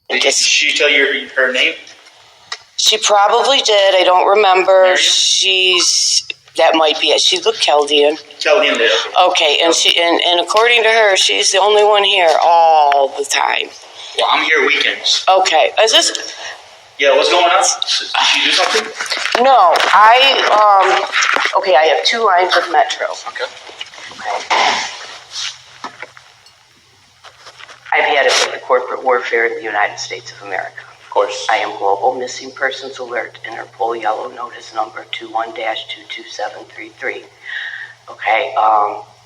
Did she tell you her name? She probably did. I don't remember. Marion? That might be it. She looked Chaldean. Chaldean did. Okay, and according to her, she's the only one here all the time. Well, I'm here weekends. Okay, is this? Yeah, what's going on? Did she do something? No, I have 2 lines of Metro. Okay. I've had it with the corporate warfare in the United States of America. Of course. I am Global Missing Persons Alert, Interpol Yellow Notice number 21-22733. Okay,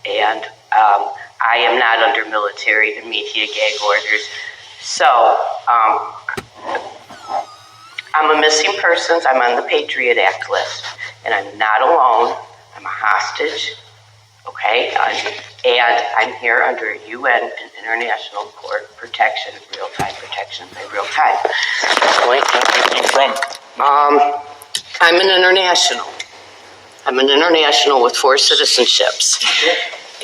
and I am not under military and media gag orders. So, I'm a missing persons. I'm on the Patriot Act list, and I'm not alone. I'm a hostage. Okay, and I'm here under UN and International Court protection, real-time protection by real time. Where are you from? I'm an international. I'm an international with 4 citizenships,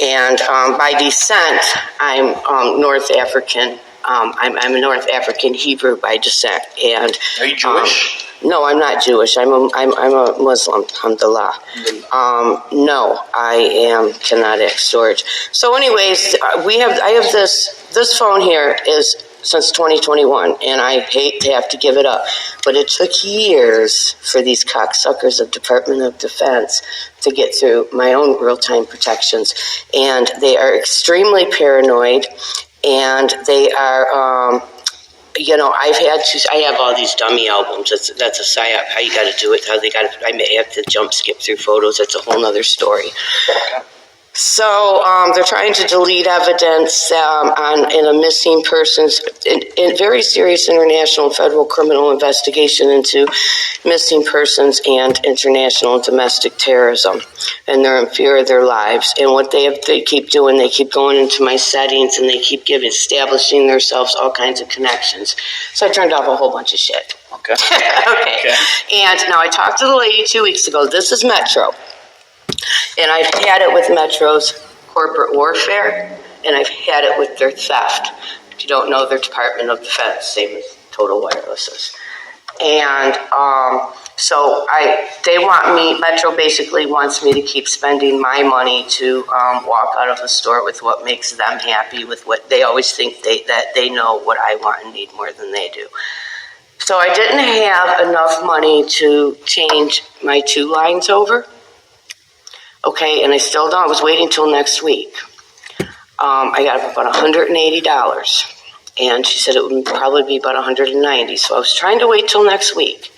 and by descent, I'm North African. I'm a North African Hebrew by descent, and are you Jewish? No, I'm not Jewish. I'm a Muslim. Alhamdulillah. No, I cannot extort. So, anyways, I have this phone here is since 2021, and I hate to have to give it up, but it took years for these cocksuckers of Department of Defense to get through my own real-time protections, and they are extremely paranoid, and they are. I have all these dummy albums. That's a psyop. How you got to do it? How they got to? I may have to skip through photos. That's a whole other story. So they're trying to delete evidence in a missing persons, in very serious international federal criminal investigation into missing persons and international and domestic terrorism, and they're in fear of their lives. And what they keep doing, they keep going into my settings, and they keep establishing themselves all kinds of connections. So I turned off a whole bunch of shit. Okay. Okay. And now I talked to the lady 2 weeks ago. This is Metro. And I've had it with Metro's corporate warfare, and I've had it with their theft. If you don't know, their Department of Defense, same as Total Wireless's. And so they want me, Metro basically wants me to keep spending my money to walk out of the store with what makes them happy, with what they always think that they know what I want and need more than they do. So I didn't have enough money to change my 2 lines over. Okay, and I still don't. I was waiting till next week. I got about $180, and she said it would probably be about $190. So I was trying to wait till next week.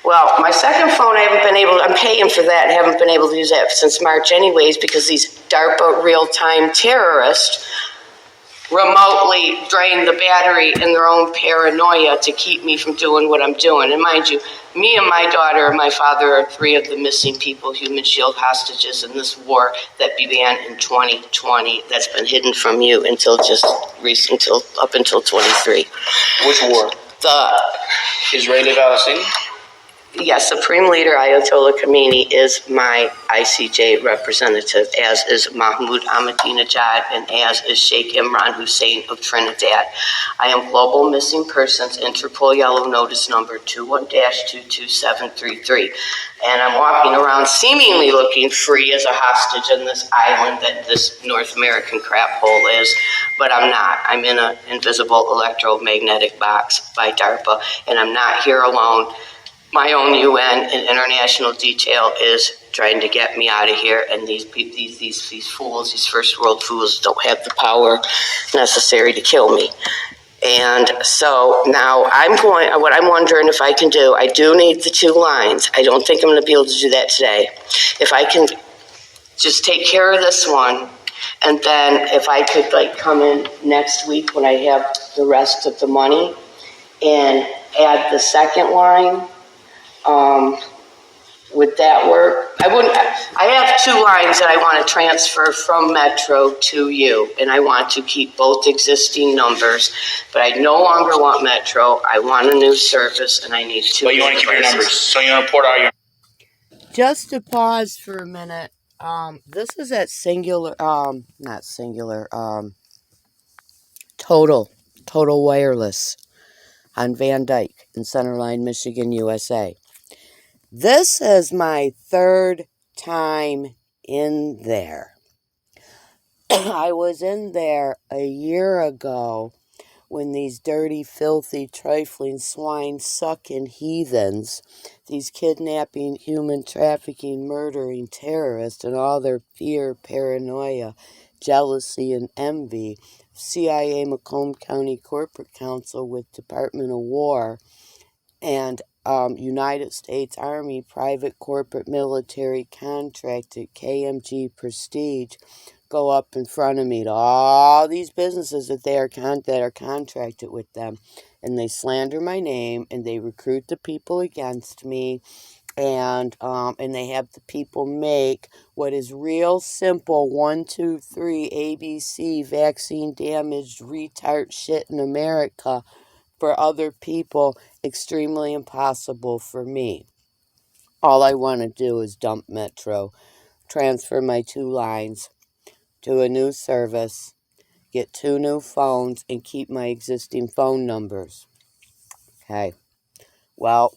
Well, my second phone, I'm paying for that and haven't been able to use that since March anyways, because these DARPA real-time terrorists remotely drain the battery in their own paranoia to keep me from doing what I'm doing. And mind you, me and my daughter and my father are 3 of the missing people, human shield hostages in this war that began in 2020 that's been hidden from you until up until 23. Which war? The Israeli-Palestinian? Yes, Supreme Leader Ayatollah Khamenei is my ICJ representative, as is Mahmoud Ahmadinejad, and as is Sheikh Imran Hussein of Trinidad. I am Global Missing Persons, Interpol Yellow Notice number 21-22733. And I'm walking around seemingly looking free as a hostage on this island that this North American crap hole is, but I'm not. I'm in an invisible electromagnetic box by DARPA, and I'm not here alone. My own UN and international detail is trying to get me out of here, and these fools, these first world fools, don't have the power necessary to kill me. And so now what I'm wondering if I can do, I do need the 2 lines. I don't think I'm going to be able to do that today. If I can just take care of this one, and then if I could come in next week when I have the rest of the money and add the second line, would that work? I have 2 lines that I want to transfer from Metro to you, and I want to keep both existing numbers, but I no longer want Metro. I want a new service, and I need 2. But you want to keep your numbers, so you want to port out your... Just to pause for a minute, this is at Total Wireless. on Van Dyke in Centerline, Michigan, USA. This is my third time in there. I was in there a year ago when these dirty, filthy, trifling swine sucking heathens, these kidnapping, human trafficking, murdering terrorists, and all their fear, paranoia, jealousy, and envy, CIA Macomb County Corporate Counsel with Department of War, and United States Army private corporate military contracted KMG Prestige go up in front of me to all these businesses that are contracted with them, and they slander my name and they recruit the people against me, and they have the people make what is real simple 1, 2, 3 ABC vaccine damaged retard shit in America for other people extremely impossible for me. All I want to do is dump Metro, transfer my 2 lines to a new service, get 2 new phones, and keep my existing phone numbers. Okay. Well,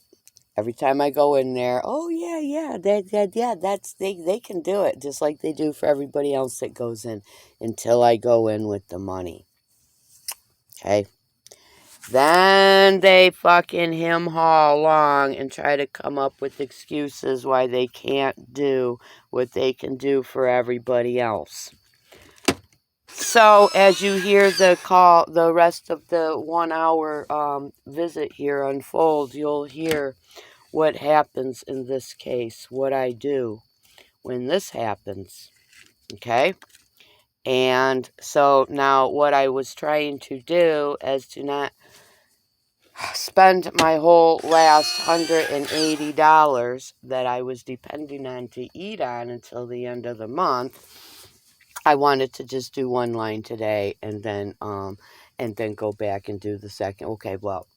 every time I go in there, oh yeah, they can do it just like they do for everybody else that goes in, until I go in with the money. Okay. Then they fucking hem-haw along and try to come up with excuses why they can't do what they can do for everybody else. So, as you hear the rest of the 1 hour visit here unfold, you'll hear what happens in this case, what I do when this happens. Okay? And so now what I was trying to do is to not spend my whole last $180 that I was depending on to eat on until the end of the month. I wanted to just do 1 line today and then go back and do the second. Okay, well,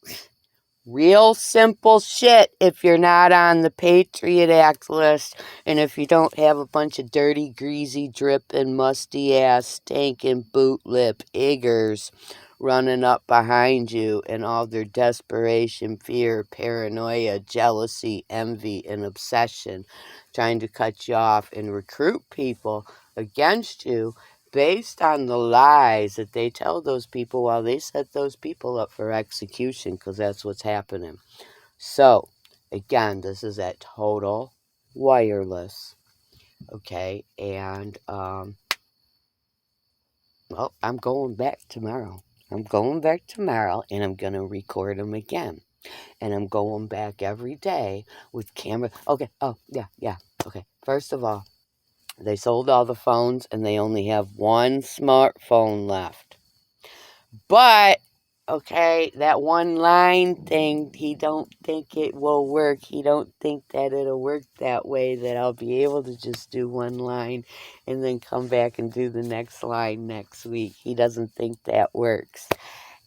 real simple shit if you're not on the Patriot Act list, and if you don't have a bunch of dirty, greasy, dripping, musty-ass, stinking, boot-lip iggers running up behind you in all their desperation, fear, paranoia, jealousy, envy, and obsession, trying to cut you off and recruit people against you based on the lies that they tell those people while they set those people up for execution, because that's what's happening. So, again, this is at Total Wireless. Okay, and, well, I'm going back tomorrow. And I'm going to record them again. And I'm going back every day with camera. Okay, yeah. Okay, first of all, they sold all the phones and they only have 1 smartphone left. But, okay, that 1 line thing, he don't think it will work. He don't think that it'll work that way, that I'll be able to just do 1 line and then come back and do the next line next week. He doesn't think that works.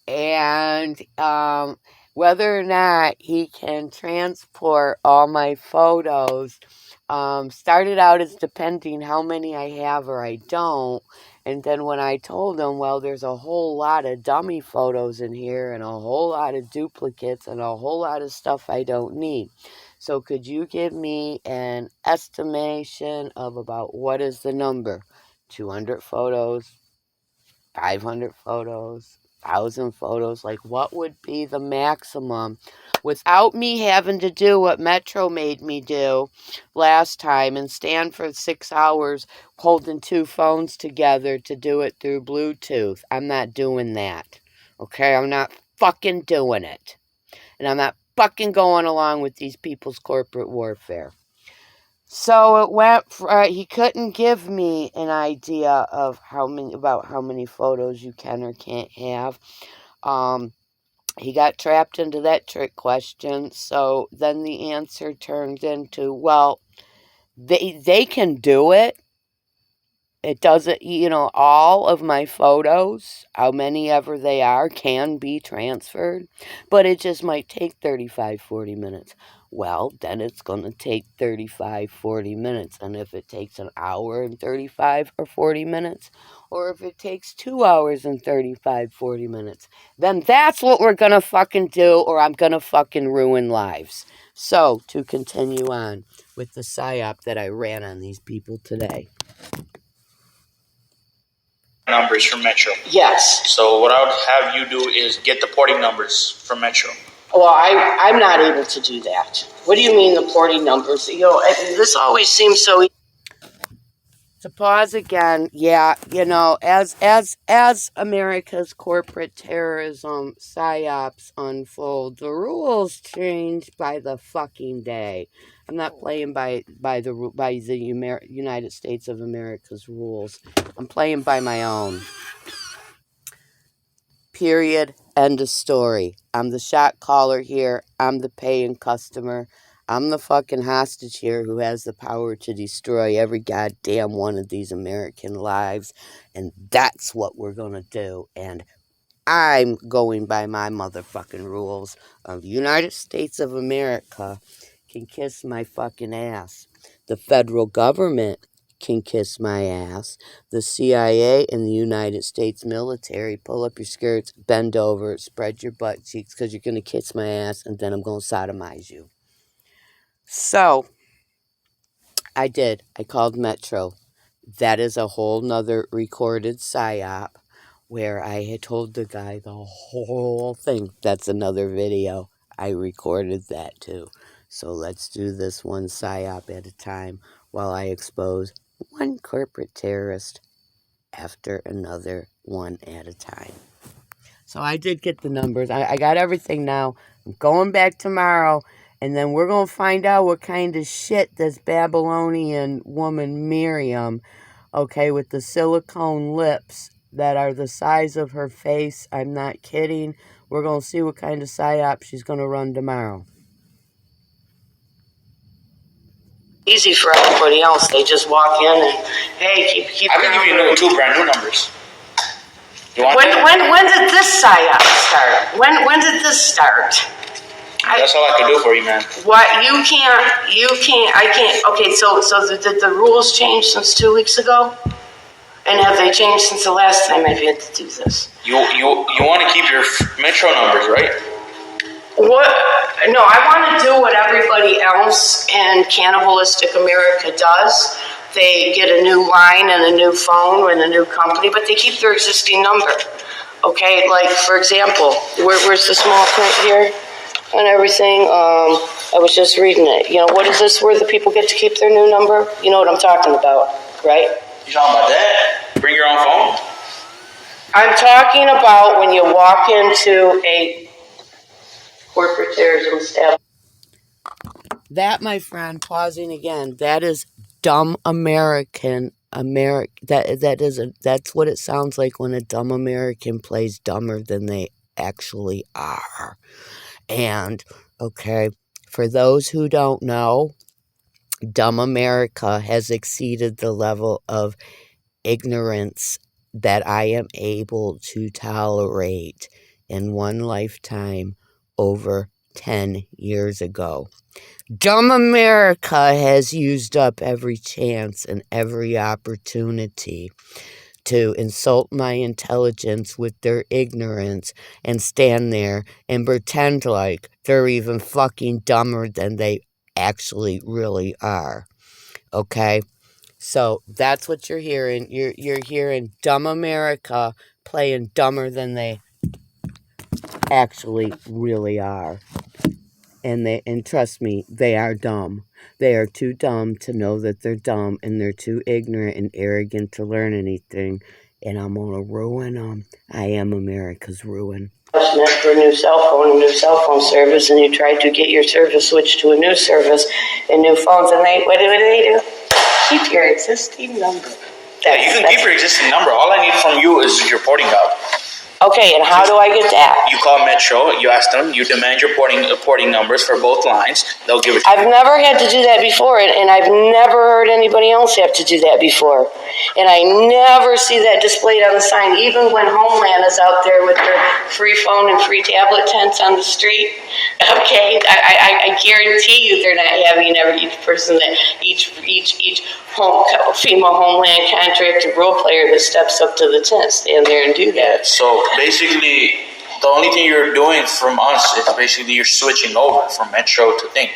And whether or not he can transport all my photos started out as depending how many I have or I don't. And then when I told him, well, there's a whole lot of dummy photos in here and a whole lot of duplicates and a whole lot of stuff I don't need. So could you give me an estimation of about what is the number? 200 photos, 500 photos, 1,000 photos? Like, what would be the maximum without me having to do what Metro made me do last time and stand for 6 hours holding 2 phones together to do it through Bluetooth? I'm not doing that. Okay, I'm not fucking doing it. And I'm not fucking going along with these people's corporate warfare. So it went. He couldn't give me an idea of how many photos you can or can't have. He got trapped into that trick question. So then the answer turned into, well, they can do it. It doesn't, all of my photos, how many ever they are, can be transferred, but it just might take 35, 40 minutes. well, then it's going to take 35, 40 minutes. And if it takes an hour and 35 or 40 minutes, or if it takes 2 hours and 35, 40 minutes, then that's what we're going to fucking do, or I'm going to fucking ruin lives. So, to continue on with the psyop that I ran on these people today. Numbers from Metro. Yes. So what I would have you do is get the porting numbers from Metro. Well, I'm not able to do that. What do you mean the porting numbers? You know, this always seems so. To pause again, yeah, you know, as America's corporate terrorism psyops unfold, the rules change by the fucking day. I'm not playing by the United States of America's rules. I'm playing by my own. Period. End of story. I'm the shot caller here. I'm the paying customer. I'm the fucking hostage here who has the power to destroy every goddamn one of these American lives. And that's what we're going to do. And I'm going by my motherfucking rules. The United States of America can kiss my fucking ass. The federal government can kiss my ass. The CIA and the United States military, pull up your skirts, bend over, spread your butt cheeks, because you're going to kiss my ass, and then I'm going to sodomize you. So, I did. I called Metro. That is a whole nother recorded psyop where I had told the guy the whole thing. That's another video. I recorded that too. So let's do this one psyop at a time while I expose one corporate terrorist after another, one at a time. So I did get the numbers. I got everything now. I'm going back tomorrow, and then we're going to find out what kind of shit this Babylonian woman, Miriam, okay, with the silicone lips that are the size of her face. I'm not kidding. We're going to see what kind of psyop she's going to run tomorrow. Easy for everybody else. They just walk in and, hey, keep I can give you two brand new numbers. You want when did this psyop start? When did this start? That's all I can do for you, man. What I can't. Okay, so did the rules change since 2 weeks ago? And have they changed since the last time I've had to do this? You want to keep your Metro numbers, right? What? No, I want to do what everybody else in cannibalistic America does. They get a new line and a new phone and a new company, but they keep their existing number. Okay, like for example, where's the small print here and everything? I was just reading it. You know, what is this where the people get to keep their new number? You know what I'm talking about, right? You talking about that? Bring your own phone? I'm talking about when you walk into a corporate terrorism establishment. That, my friend, pausing again, that is dumb that's what it sounds like when a dumb American plays dumber than they actually are. And, okay, for those who don't know, dumb America has exceeded the level of ignorance that I am able to tolerate in one lifetime over 10 years ago. Dumb America has used up every chance and every opportunity to insult my intelligence with their ignorance and stand there and pretend like they're even fucking dumber than they actually really are. Okay? So that's what you're hearing. You're hearing dumb America playing dumber than they actually really are. And trust me, they are dumb. They are too dumb to know that they're dumb, and they're too ignorant and arrogant to learn anything. And I'm gonna ruin them. I am America's ruin. For a new cell phone service, and you try to get your service switched to a new service and new phones, and what do they do? Keep your existing number. Yeah, you can keep your existing number. All I need from you is your porting out. Okay, and how do I get that? You call Metro, you ask them, you demand your porting numbers for both lines. They'll give it to you. I've never had to do that before, and I've never heard anybody else have to do that before. And I never see that displayed on the sign, even when Homeland is out there with their free phone and free tablet tents on the street. Okay, I guarantee you they're not having each person that each female Homeland contractor role player that steps up to the tent stand there and do that. So basically, the only thing you're doing from us is basically you're switching over from Metro to Thing,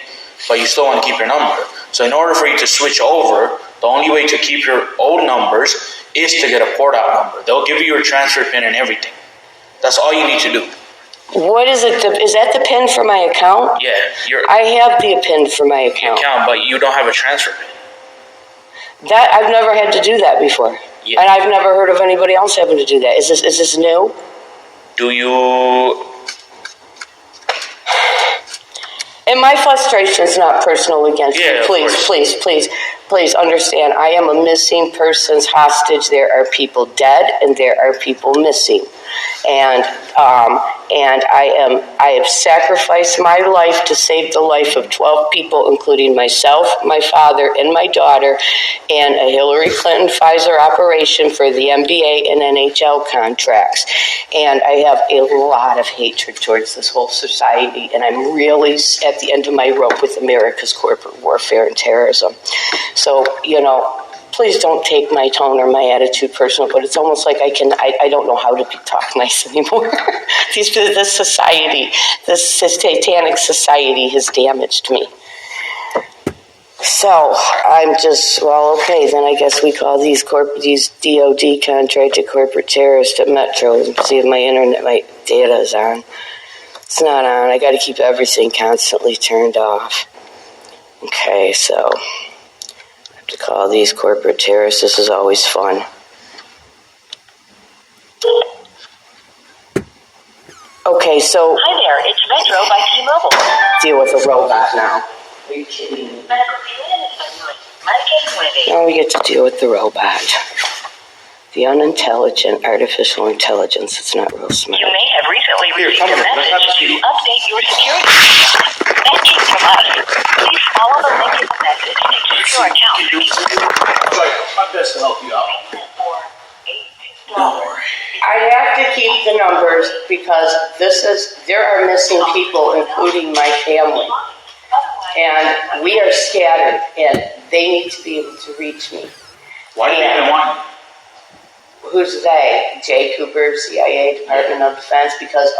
but you still want to keep your number. So in order for you to switch over, the only way to keep your old numbers is to get a port out number. They'll give you your transfer pin and everything. That's all you need to do. What is it? Is that the pin for my account? Yeah, I have the pin for my account. But you don't have a transfer pin. That I've never had to do that before, Yeah. and I've never heard of anybody else having to do that. Is this new? Do you? And my frustration is not personal against you. Please understand. I am a missing persons hostage. There are people dead, and there are people missing. And I have sacrificed my life to save the life of 12 people, including myself, my father, and my daughter, and a Hillary Clinton Pfizer operation for the NBA and NHL contracts. And I have a lot of hatred towards this whole society, and I'm really at the end of my rope with America's corporate warfare and terrorism. So, please don't take my tone or my attitude personal, but it's almost like I don't know how to talk nice anymore. This society, this satanic society has damaged me. So I'm just, okay, then I guess we call these DOD contracted corporate terrorists at Metro and see if my data is on. It's not on. I got to keep everything constantly turned off. Okay, so to call these corporate terrorists. This is always fun. Okay, so... Hi there, it's Metro by T-Mobile. Deal with a robot now. Are you kidding me? Now we get to deal with the robot. The unintelligent artificial intelligence. It's not real smart. You may have recently received a message to update your security. Thank you from us. Please follow the link in the message to keep your account secure. My best to help you out. Don't worry. I have to keep the numbers because there are missing people, including my family. And we are scattered, and they need to be able to reach me. Why do they want you? Who's they? Jay Cooper, CIA, Department of Defense, because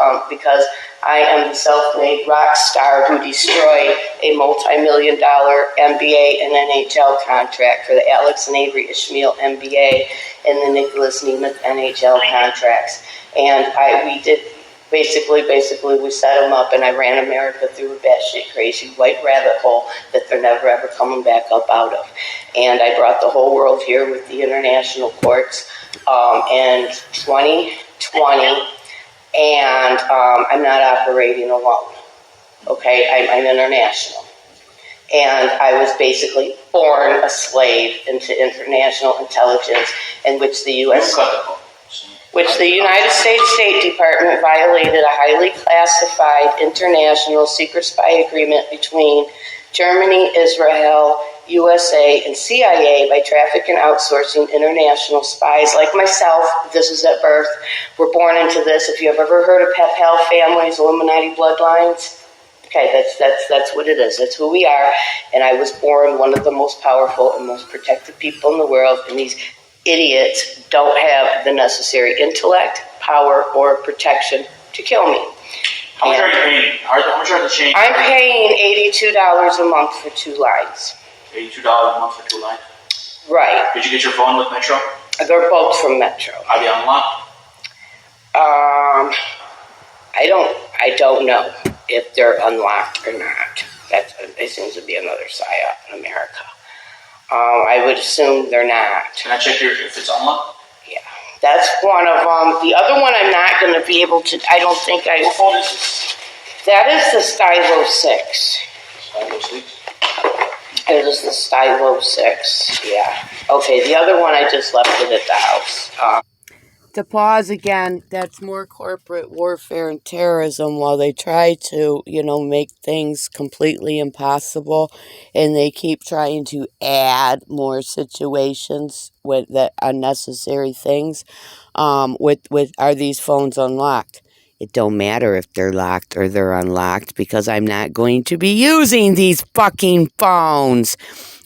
I am the self-made rock star who destroyed a multi-million-dollar NBA and NHL contract for the Alex and Avery Ishmael NBA and the Nicholas Nemeth NHL contracts. And we did basically we set them up, and I ran America through a batshit crazy white rabbit hole that they're never ever coming back up out of. And I brought the whole world here with the international courts in 2020, and I'm not operating alone. Okay, I'm international. And I was basically born a slave into international intelligence, in which the United States State Department violated a highly classified international secret spy agreement between Germany, Israel, USA, and CIA by trafficking and outsourcing international spies like myself. This is at birth. We're born into this. If you've ever heard of Pell families, Illuminati bloodlines, okay, that's what it is. That's who we are. And I was born one of the most powerful and most protected people in the world, and these idiots don't have the necessary intellect, power, or protection to kill me. How much are you paying? How much are the change? I'm paying $82 a month for 2 lines. $82 a month for 2 lines? Right. Did you get your phone with Metro? They're both from Metro. Are they unlocked? I don't know if they're unlocked or not. That seems to be another psyop in America. I would assume they're not. Can I check if it's unlocked? Yeah, that's one of them. The other one I'm not going to be able to. I don't think I. What phone is this? That is the Stylo 6. Stylo 6? It is the Stylo 6. Yeah. Okay. The other one I just left it at the house. to pause again. That's more corporate warfare and terrorism while they try to, make things completely impossible. And they keep trying to add more situations with the unnecessary things. With are these phones unlocked? It don't matter if they're locked or they're unlocked because I'm not going to be using these fucking phones.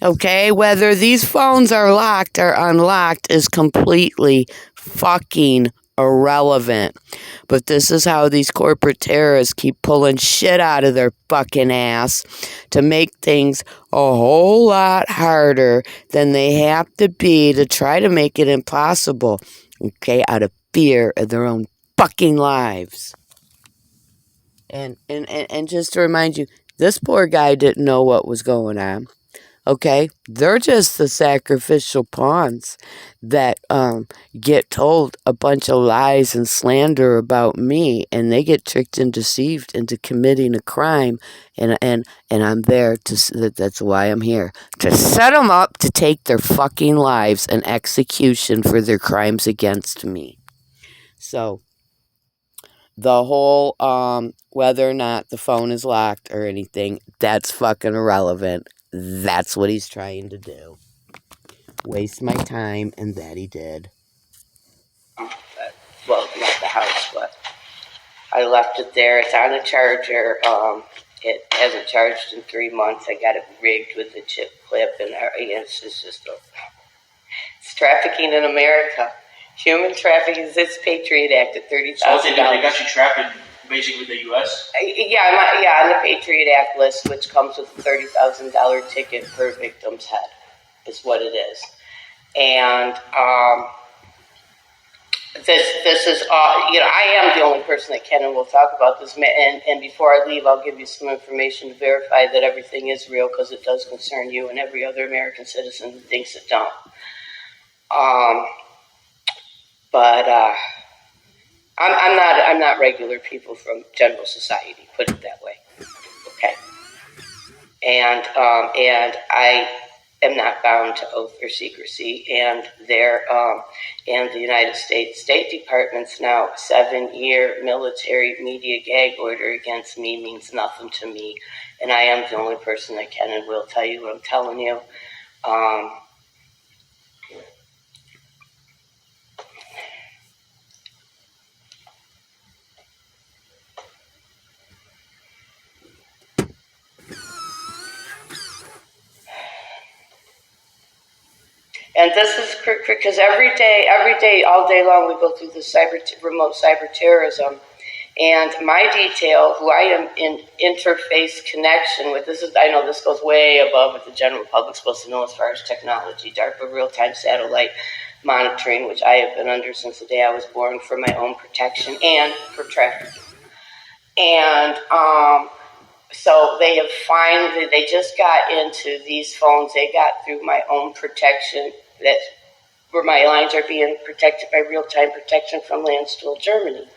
Okay? Whether these phones are locked or unlocked is completely fucking irrelevant. But this is how these corporate terrorists keep pulling shit out of their fucking ass to make things a whole lot harder than they have to be to try to make it impossible. Okay? Out of fear of their own fucking lives. And just to remind you, this poor guy didn't know what was going on. Okay? They're just the sacrificial pawns that get told a bunch of lies and slander about me, and they get tricked and deceived into committing a crime, and I'm there that's why I'm here, to set them up to take their fucking lives and execution for their crimes against me. So, the whole whether or not the phone is locked or anything, that's fucking irrelevant. That's what he's trying to do. Waste my time, and that he did. Well, not the house, but I left it there. It's on a charger. It hasn't charged in 3 months. I got it rigged with a chip clip, and it's just it's trafficking in America. Human trafficking is this Patriot Act at $30,000. So they got you trapped in basically the U.S.? Yeah, on the Patriot Act list, which comes with a $30,000 ticket per victim's head, is what it is. And this is, I am the only person that can and will talk about this. And before I leave, I'll give you some information to verify that everything is real, because it does concern you and every other American citizen who thinks it don't. But I'm not regular people from general society, put it that way. Okay. And I am not bound to oath or secrecy, and and the United States State Department's now 7-year military media gag order against me means nothing to me, and I am the only person that can and will tell you what I'm telling you. And this is because every day, all day long, we go through this remote cyber terrorism. And my detail, who I am in interface connection with, I know this goes way above what the general public's supposed to know as far as technology, DARPA real-time satellite monitoring, which I have been under since the day I was born for my own protection and for trafficking. And so they just got into these phones. They got through my own protection, where my lines are being protected by real-time protection from Landstuhl, Germany.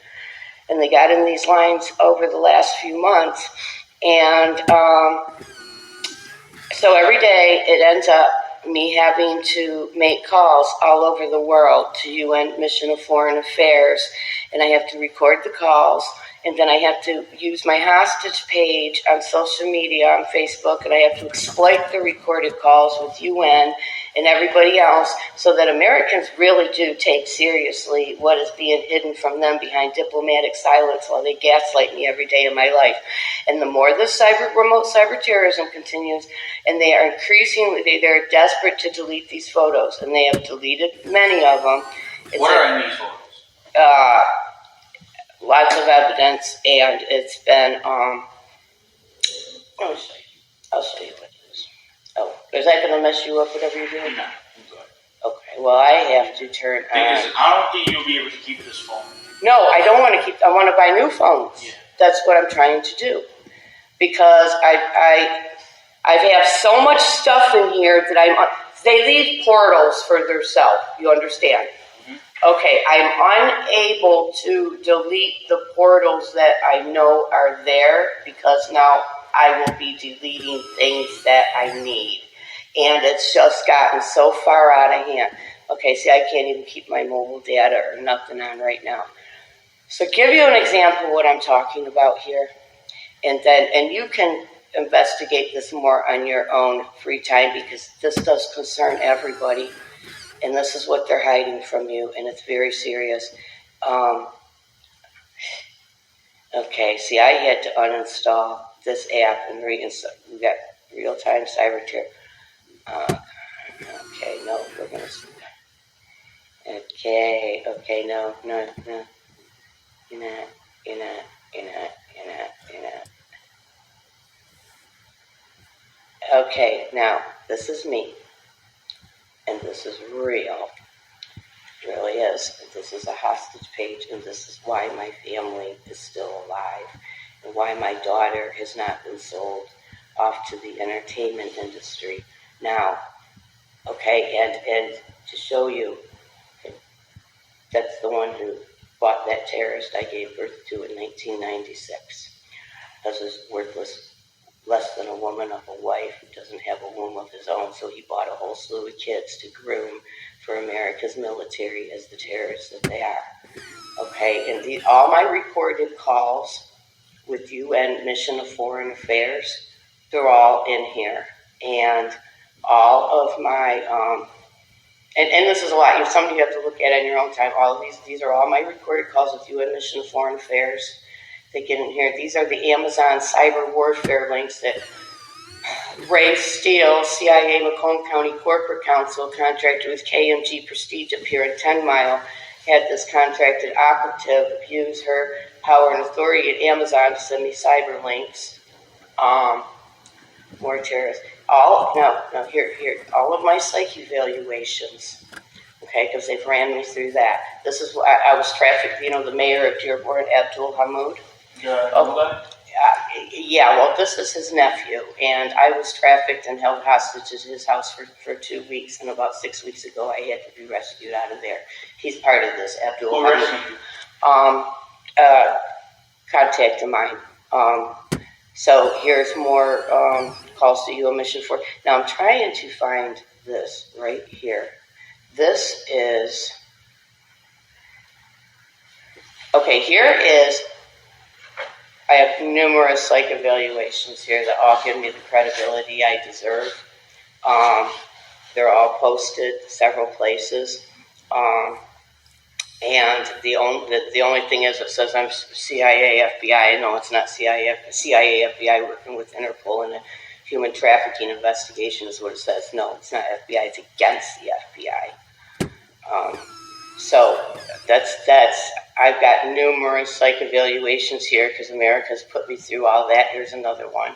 And they got in these lines over the last few months. And so every day it ends up me having to make calls all over the world to UN Mission of Foreign Affairs. And I have to record the calls. And then I have to use my hostage page on social media, on Facebook, and I have to exploit the recorded calls with UN and everybody else so that Americans really do take seriously what is being hidden from them behind diplomatic silence while they gaslight me every day of my life. And the more this remote cyber terrorism continues, and they are they're desperate to delete these photos, and they have deleted many of them. Where are these photos? Lots of evidence, and it's been, I'll show you what it is. Oh, is that going to mess you up, whatever you're doing? No, I'm good. Okay, well, I have to turn on. Because I don't think you'll be able to keep this phone. No, I don't want to keep, I want to buy new phones. Yeah. That's what I'm trying to do. Because I have so much stuff in here that they leave portals for themselves, you understand? Okay, I'm unable to delete the portals that I know are there because now I will be deleting things that I need. And it's just gotten so far out of hand. Okay, see, I can't even keep my mobile data or nothing on right now. So give you an example of what I'm talking about here. And you can investigate this more on your own free time because this does concern everybody. And this is what they're hiding from you, and it's very serious. Okay, see, I had to uninstall this app and reinstall. We got real-time cyber tier. Okay, no, we're going to... Okay, no. You're not. Okay, now, this is me. And this is real. It really is. This is a hostage page, and this is why my family is still alive, and why my daughter has not been sold off to the entertainment industry now. Okay, and to show you, that's the one who bought that terrorist I gave birth to in 1996. This is worthless, less than a woman of a wife who doesn't have a womb of his own, so he bought a whole slew of kids to groom for America's military as the terrorists that they are. Okay, and all my recorded calls with UN Mission of Foreign Affairs, they're all in here. And all of my, and this is a lot, something you have to look at in your own time. All of these are all my recorded calls with UN Mission of Foreign Affairs. They get in here. These are the Amazon cyber warfare links that Ray Steele, CIA Macomb County Corporate Counsel, contracted with KMG Prestige up here in 10 Mile, had this contracted operative abuse her power and authority at Amazon to send me cyber links. More terrorists. Here, all of my psych evaluations, okay, because they've ran me through that. This is why I was trafficked, the mayor of Dearborn, Abdul Hamoud. Yeah, well, this is his nephew, and I was trafficked and held hostage at his house for 2 weeks, and about 6 weeks ago I had to be rescued out of there. He's part of this, Abdul Hamoud. Contact of mine. So here's more calls to UN Mission for. Now I'm trying to find this right here. This is, okay, here is, I have numerous psych evaluations here that all give me the credibility I deserve. They're all posted several places. And the only thing is, it says I'm CIA, FBI. No, it's not CIA, FBI working with Interpol in a human trafficking investigation is what it says. No, it's not FBI. It's against the FBI. So that's. I've got numerous psych evaluations here because America's put me through all that. Here's another one.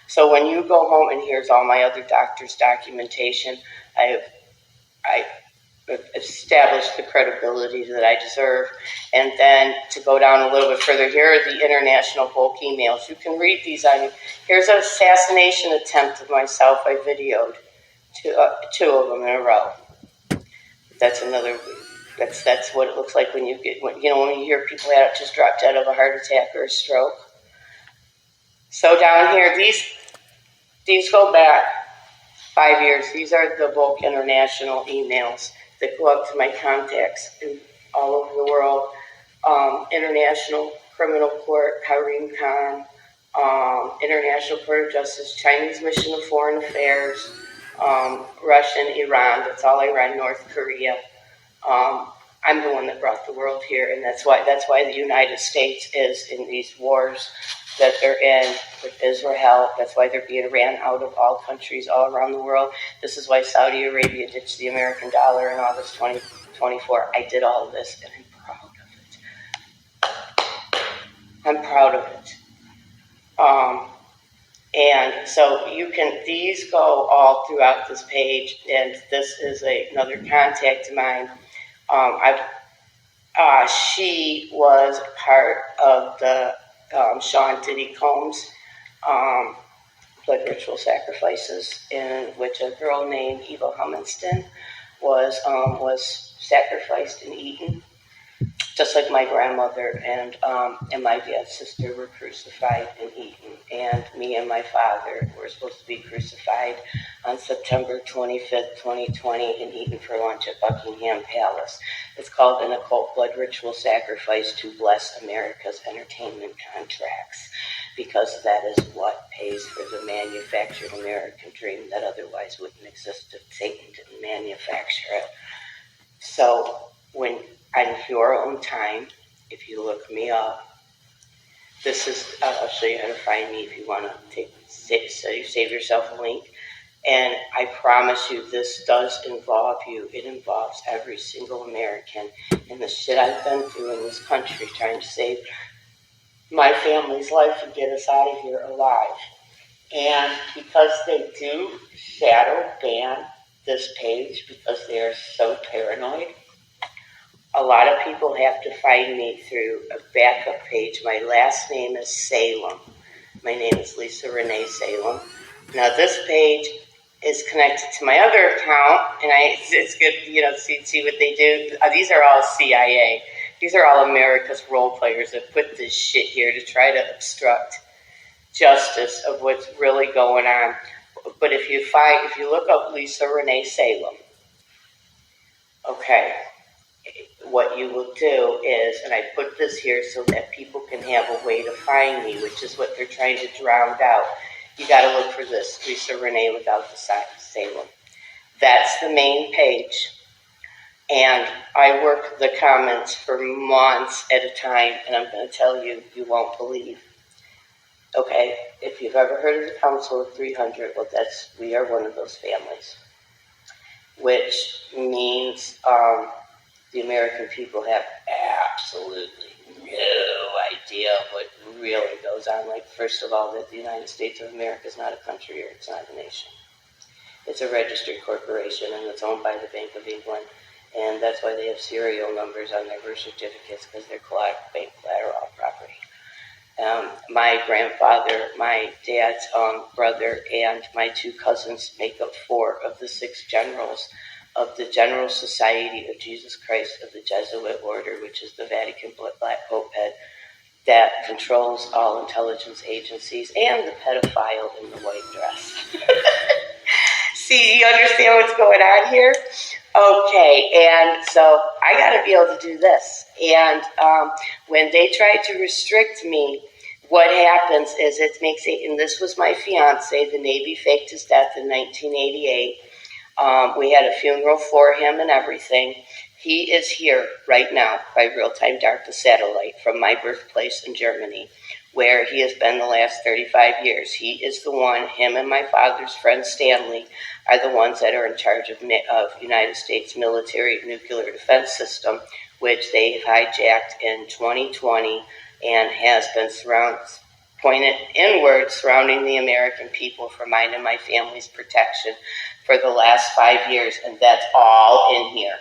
So when you go home, and here's all my other doctors' documentation, I established the credibility that I deserve. And then to go down a little bit further, here are the international bulk emails. You can read these on. Here's an assassination attempt of myself. I videoed two of them in a row. That's another. That's what it looks like when you hear people that just dropped dead of a heart attack or a stroke. So down here, these go back 5 years. These are the bulk international emails that go up to my contacts all over the world. International Criminal Court, Karim Khan, International Court of Justice, Chinese Mission of Foreign Affairs, Russian, Iran, that's all Iran, North Korea. I'm the one that brought the world here, and that's why the United States is in these wars that they're in with Israel. That's why they're being ran out of all countries all around the world. This is why Saudi Arabia ditched the American dollar in August 2024. I did all of this, and I'm proud of it. And so these go all throughout this page, and this is another contact of mine. She was part of the Sean Diddy Combs blood ritual sacrifices, in which a girl named Eva Huminston was sacrificed and eaten. just like my grandmother and my dad's sister were crucified and eaten. And me and my father were supposed to be crucified on September 25th, 2020, and eaten for lunch at Buckingham Palace. It's called an occult blood ritual sacrifice to bless America's entertainment contracts, because that is what pays for the manufactured American dream that otherwise wouldn't exist if Satan didn't manufacture it. So when on your own time, if you look me up, this is, I'll show you how to find me if you want to save yourself a link. And I promise you, this does involve you. It involves every single American. And the shit I've been through in this country trying to save my family's life and get us out of here alive. And because they do shadow ban this page because they are so paranoid, a lot of people have to find me through a backup page. My last name is Salem. My name is Lisa Renee Salem. Now this page is connected to my other account, and it's good, see what they do. These are all CIA. These are all America's role players that put this shit here to try to obstruct justice of what's really going on. But if you look up Lisa Renee Salem, okay, what you will do is, and I put this here so that people can have a way to find me, which is what they're trying to drown out. You got to look for this, Lisa Renee without the Salem. That's the main page. And I work the comments for months at a time, and I'm going to tell you, you won't believe. Okay, if you've ever heard of the Council of 300, well, we are one of those families, which means the American people have absolutely no idea what really goes on. Like, first of all, that the United States of America is not a country, or it's not a nation. It's a registered corporation, and it's owned by the Bank of England. And that's why they have serial numbers on their birth certificates, because they're bank collateral property. My grandfather, my dad's brother, and my two cousins make up 4 of the 6 generals of the General Society of Jesus Christ of the Jesuit Order, which is the Vatican Black Pope head that controls all intelligence agencies, and the pedophile in the white dress. See, you understand what's going on here? Okay, and so I got to be able to do this. And when they try to restrict me, what happens is it makes it, and this was my fiance, the Navy faked his death in 1988. We had a funeral for him and everything. He is here right now by real-time DARPA satellite from my birthplace in Germany, where he has been the last 35 years. He is the one, him and my father's friend Stanley, are the ones that are in charge of United States military nuclear defense system, which they hijacked in 2020 and has been pointed inward, surrounding the American people for mine and my family's protection for the last 5 years, and that's all in here.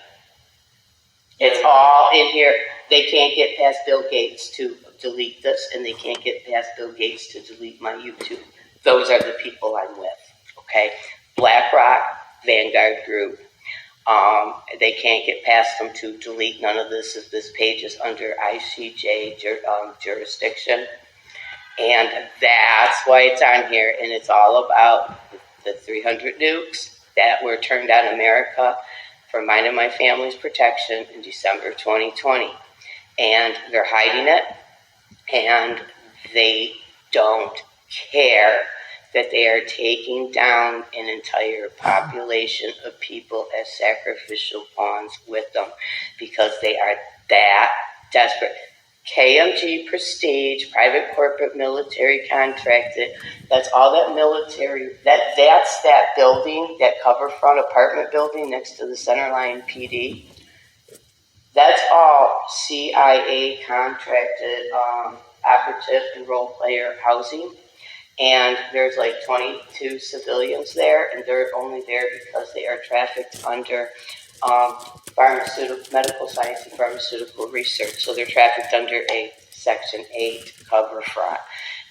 It's all in here. They can't get past Bill Gates to delete this, and they can't get past Bill Gates to delete my YouTube. Those are the people I'm with, okay? BlackRock, Vanguard Group. They can't get past them to delete none of this. This page is under ICJ jurisdiction. And that's why it's on here. And it's all about the 300 nukes that were turned on America for mine and my family's protection in December 2020. And they're hiding it. And they don't care that they are taking down an entire population of people as sacrificial pawns with them, because they are that desperate. KMG Prestige, private corporate military contracted, that's all that military, that's that building, that cover front apartment building next to the Centerline PD. That's all CIA contracted operative and role player housing. And there's like 22 civilians there, and they're only there because they are trafficked under medical science and pharmaceutical research. So they're trafficked under a Section 8 cover fraud.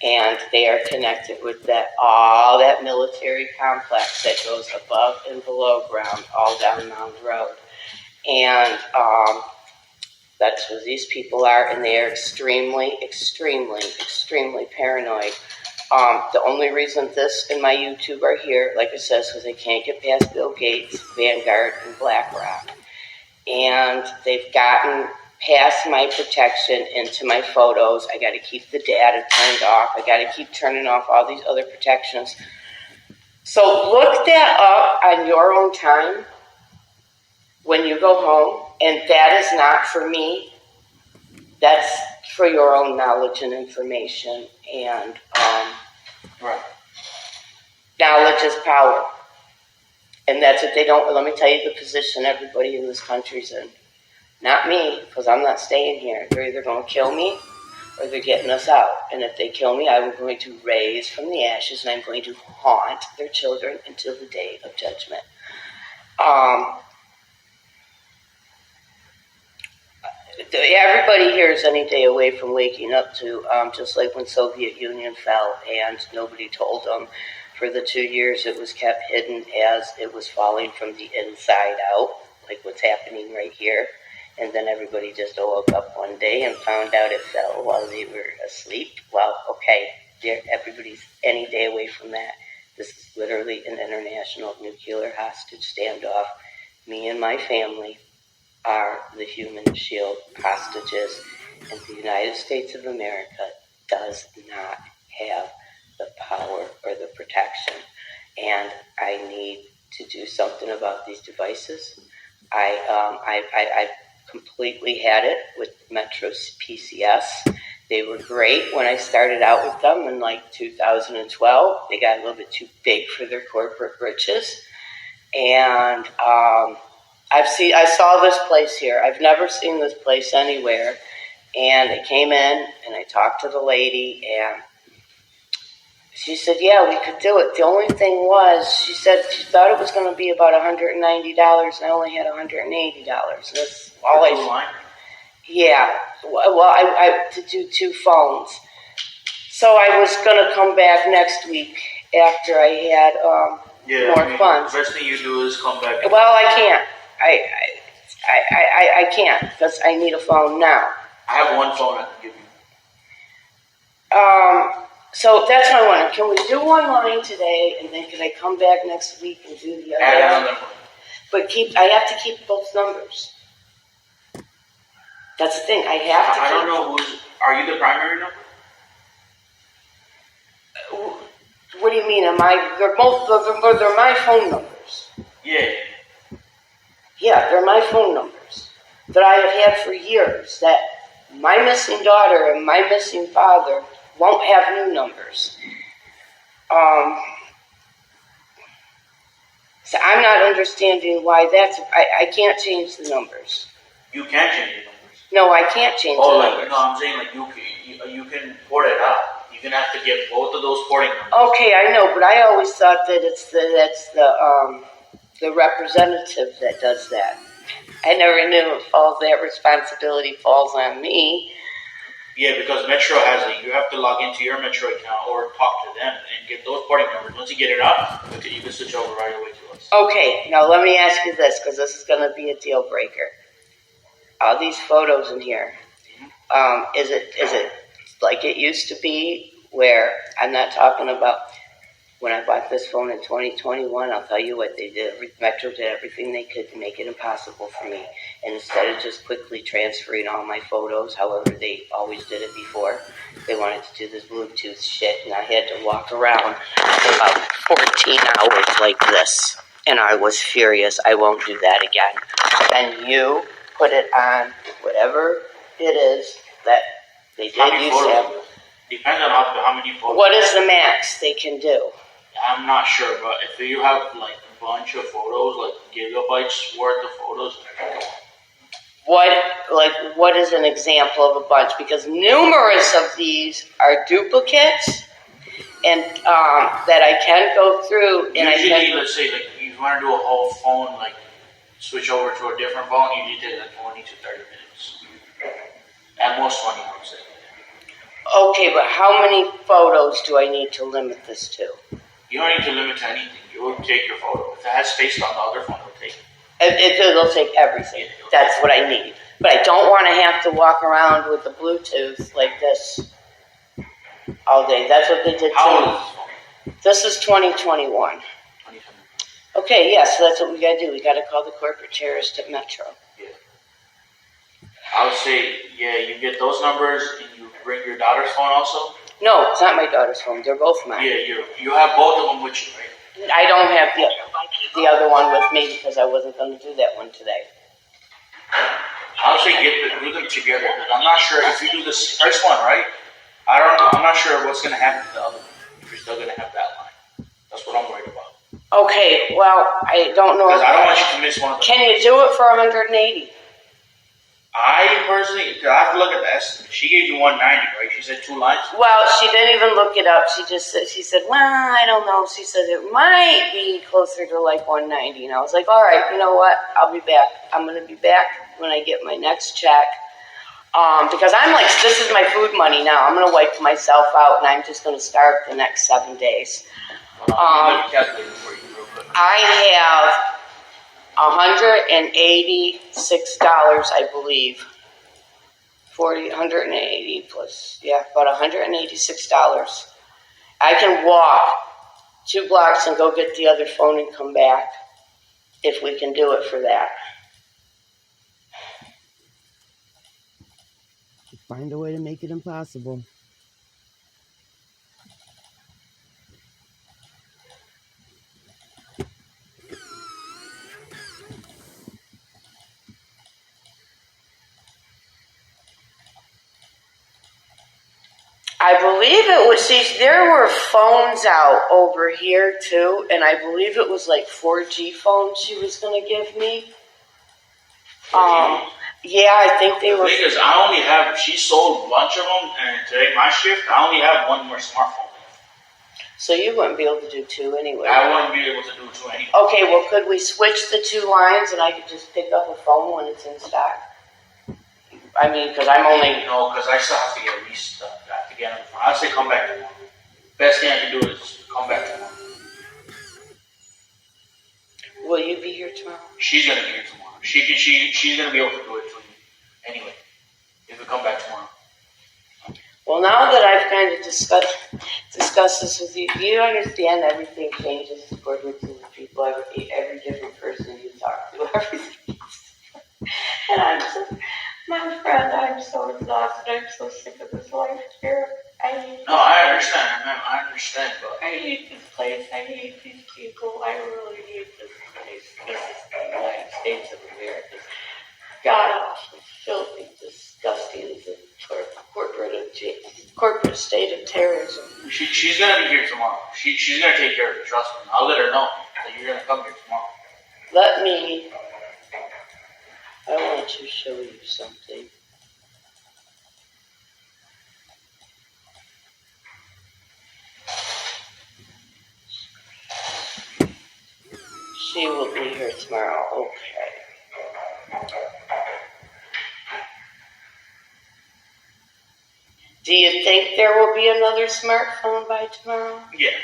And they are connected with all that military complex that goes above and below ground, all down Mound Road. And That's who these people are, and they are extremely, extremely, extremely paranoid. The only reason this and my YouTube are here, like I said, is because they can't get past Bill Gates, Vanguard, and BlackRock. And they've gotten past my protection into my photos. I got to keep the data turned off. I got to keep turning off all these other protections. So look that up on your own time when you go home. And that is not for me. That's for your own knowledge and information. And Right. knowledge is power. And that's what they don't, let me tell you the position everybody in this country's in. Not me, because I'm not staying here. They're either going to kill me or they're getting us out. And if they kill me, I'm going to raise from the ashes and I'm going to haunt their children until the day of judgment. Everybody here is any day away from waking up to, just like when Soviet Union fell and nobody told them. For the 2 years it was kept hidden as it was falling from the inside out, like what's happening right here. And then everybody just woke up one day and found out it fell while they were asleep. Well, okay, everybody's any day away from that. This is literally an international nuclear hostage standoff. Me and my family are the human shield hostages, and the United States of America does not have the power or the protection. And I need to do something about these devices. I completely had it with Metro's PCS. They were great when I started out with them in like 2012. They got a little bit too big for their corporate britches. And I saw this place here. I've never seen this place anywhere. And I came in and I talked to the lady and she said, yeah, we could do it. The only thing was, she said she thought it was going to be about $190 and I only had $180. That's all Yeah. Well, I to do 2 phones. So I was going to come back next week after I had more funds. The first thing you do is come back. Well, I can't. I can't because I need a phone now. I have one phone I can give you. So that's what I wanted. Can we do one line today, and then can I come back next week and do the other? Add another one. But I have to keep both numbers. That's the thing. I have to. I don't know are you the primary number? What do you mean? They're both. They're my phone numbers. Yeah. Yeah, they're my phone numbers that I have had for years. That my missing daughter and my missing father won't have new numbers. So I'm not understanding why that's. I can't change the numbers. You can change the numbers. No, I can't change the numbers. No, I'm saying like you can port it out. You can have to get both of those porting numbers. Okay, I know, but I always thought that that's the representative that does that. I never knew that responsibility falls on me. Yeah, because Metro you have to log into your Metro account or talk to them and get those porting numbers. Once you get it up, you can switch over right away to us. Okay, now let me ask you this, because this is going to be a deal breaker. All these photos in here, is it like it used to be, where I'm not talking about when I bought this phone in 2021, I'll tell you what they did. Metro did everything they could to make it impossible for me. And instead of just quickly transferring all my photos, however they always did it before, they wanted to do this Bluetooth shit, and I had to walk around for about 14 hours like this. And I was furious. I won't do that again. And you put it on whatever it is that they did use to have. Depends on how many photos. What is the max they can do? I'm not sure, but if you have like a bunch of photos, like gigabytes worth of photos. What is an example of a bunch? Because numerous of these are duplicates, and that I can go through. And usually, let's say like you want to do a whole phone, like switch over to a different phone, you need to take like 20 to 30 minutes. At most 20, I would say. Okay, but how many photos do I need to limit this to? You don't need to limit to anything. You will take your photo. If it has space on the other phone, it'll take it. It'll take everything. That's what I need. But I don't want to have to walk around with the Bluetooth like this all day. That's what they did How to me. old is This is 2021. this phone? Okay, yeah, so that's what we got to do. We got to call the corporate terrorist at Metro. Yeah. I would say, yeah, you get those numbers and you bring your daughter's phone also. No, it's not my daughter's phone. They're both mine. Yeah, you have both of them with you, right? I don't have the other one with me because I wasn't going to do that one today. I would say do them together because I'm not sure if you do this first one, right? I'm not sure what's going to happen to the other one. If you're still going to have that line. That's what I'm worried about. Okay, well, I don't know. Because I don't want you to miss one of them. Can you do it for 180? I personally, I have to look at the estimate. She gave you 190, right? She said 2 lines. Well, she didn't even look it up. She said, well, I don't know. She said it might be closer to like 190. And I was like, all right, you know what? I'll be back. I'm going to be back when I get my next check. Because I'm like, this is my food money now. I'm going to wipe myself out and I'm just going to starve the next 7 days. Let me calculate it for you real quick. I have $186, I believe. 180 plus, yeah, about $186. I can walk 2 blocks and go get the other phone and come back if we can do it for that. Find a way to make it impossible. I believe it was, see, there were phones out over here too, and I believe it was like 4G phones she was going to give me. Yeah, I think they were. The thing is, she sold a bunch of them, and today, my shift, I only have one more smartphone. So you wouldn't be able to do 2 anyway. I wouldn't be able to do 2 anyway. Okay, well, could we switch the 2 lines and I could just pick up a phone when it's in stock? I mean, because I'm only... No, because I still have to get at least, I'd say come back tomorrow. Best thing I can do is come back tomorrow. Will you be here tomorrow? She's going to be here tomorrow. She's going to be able to do it for you anyway, if we come back tomorrow. Well, now that I've kind of discussed this with you, do you understand everything changes according to the people, every different person you talk to, everything. And my friend, I'm so exhausted. I'm so sick of this life here. I understand, ma'am. I understand, but I hate this place. I hate these people. I really hate this place. This is the United States of America. God awful, filthy, disgusting. It's a corporate state of terrorism. she's going to be here tomorrow. She's going to take care of it. Trust me. I'll let her know that you're going to come here tomorrow. I want to show you something. She will be here tomorrow. Okay. Do you think there will be another smartphone by tomorrow? Yeah.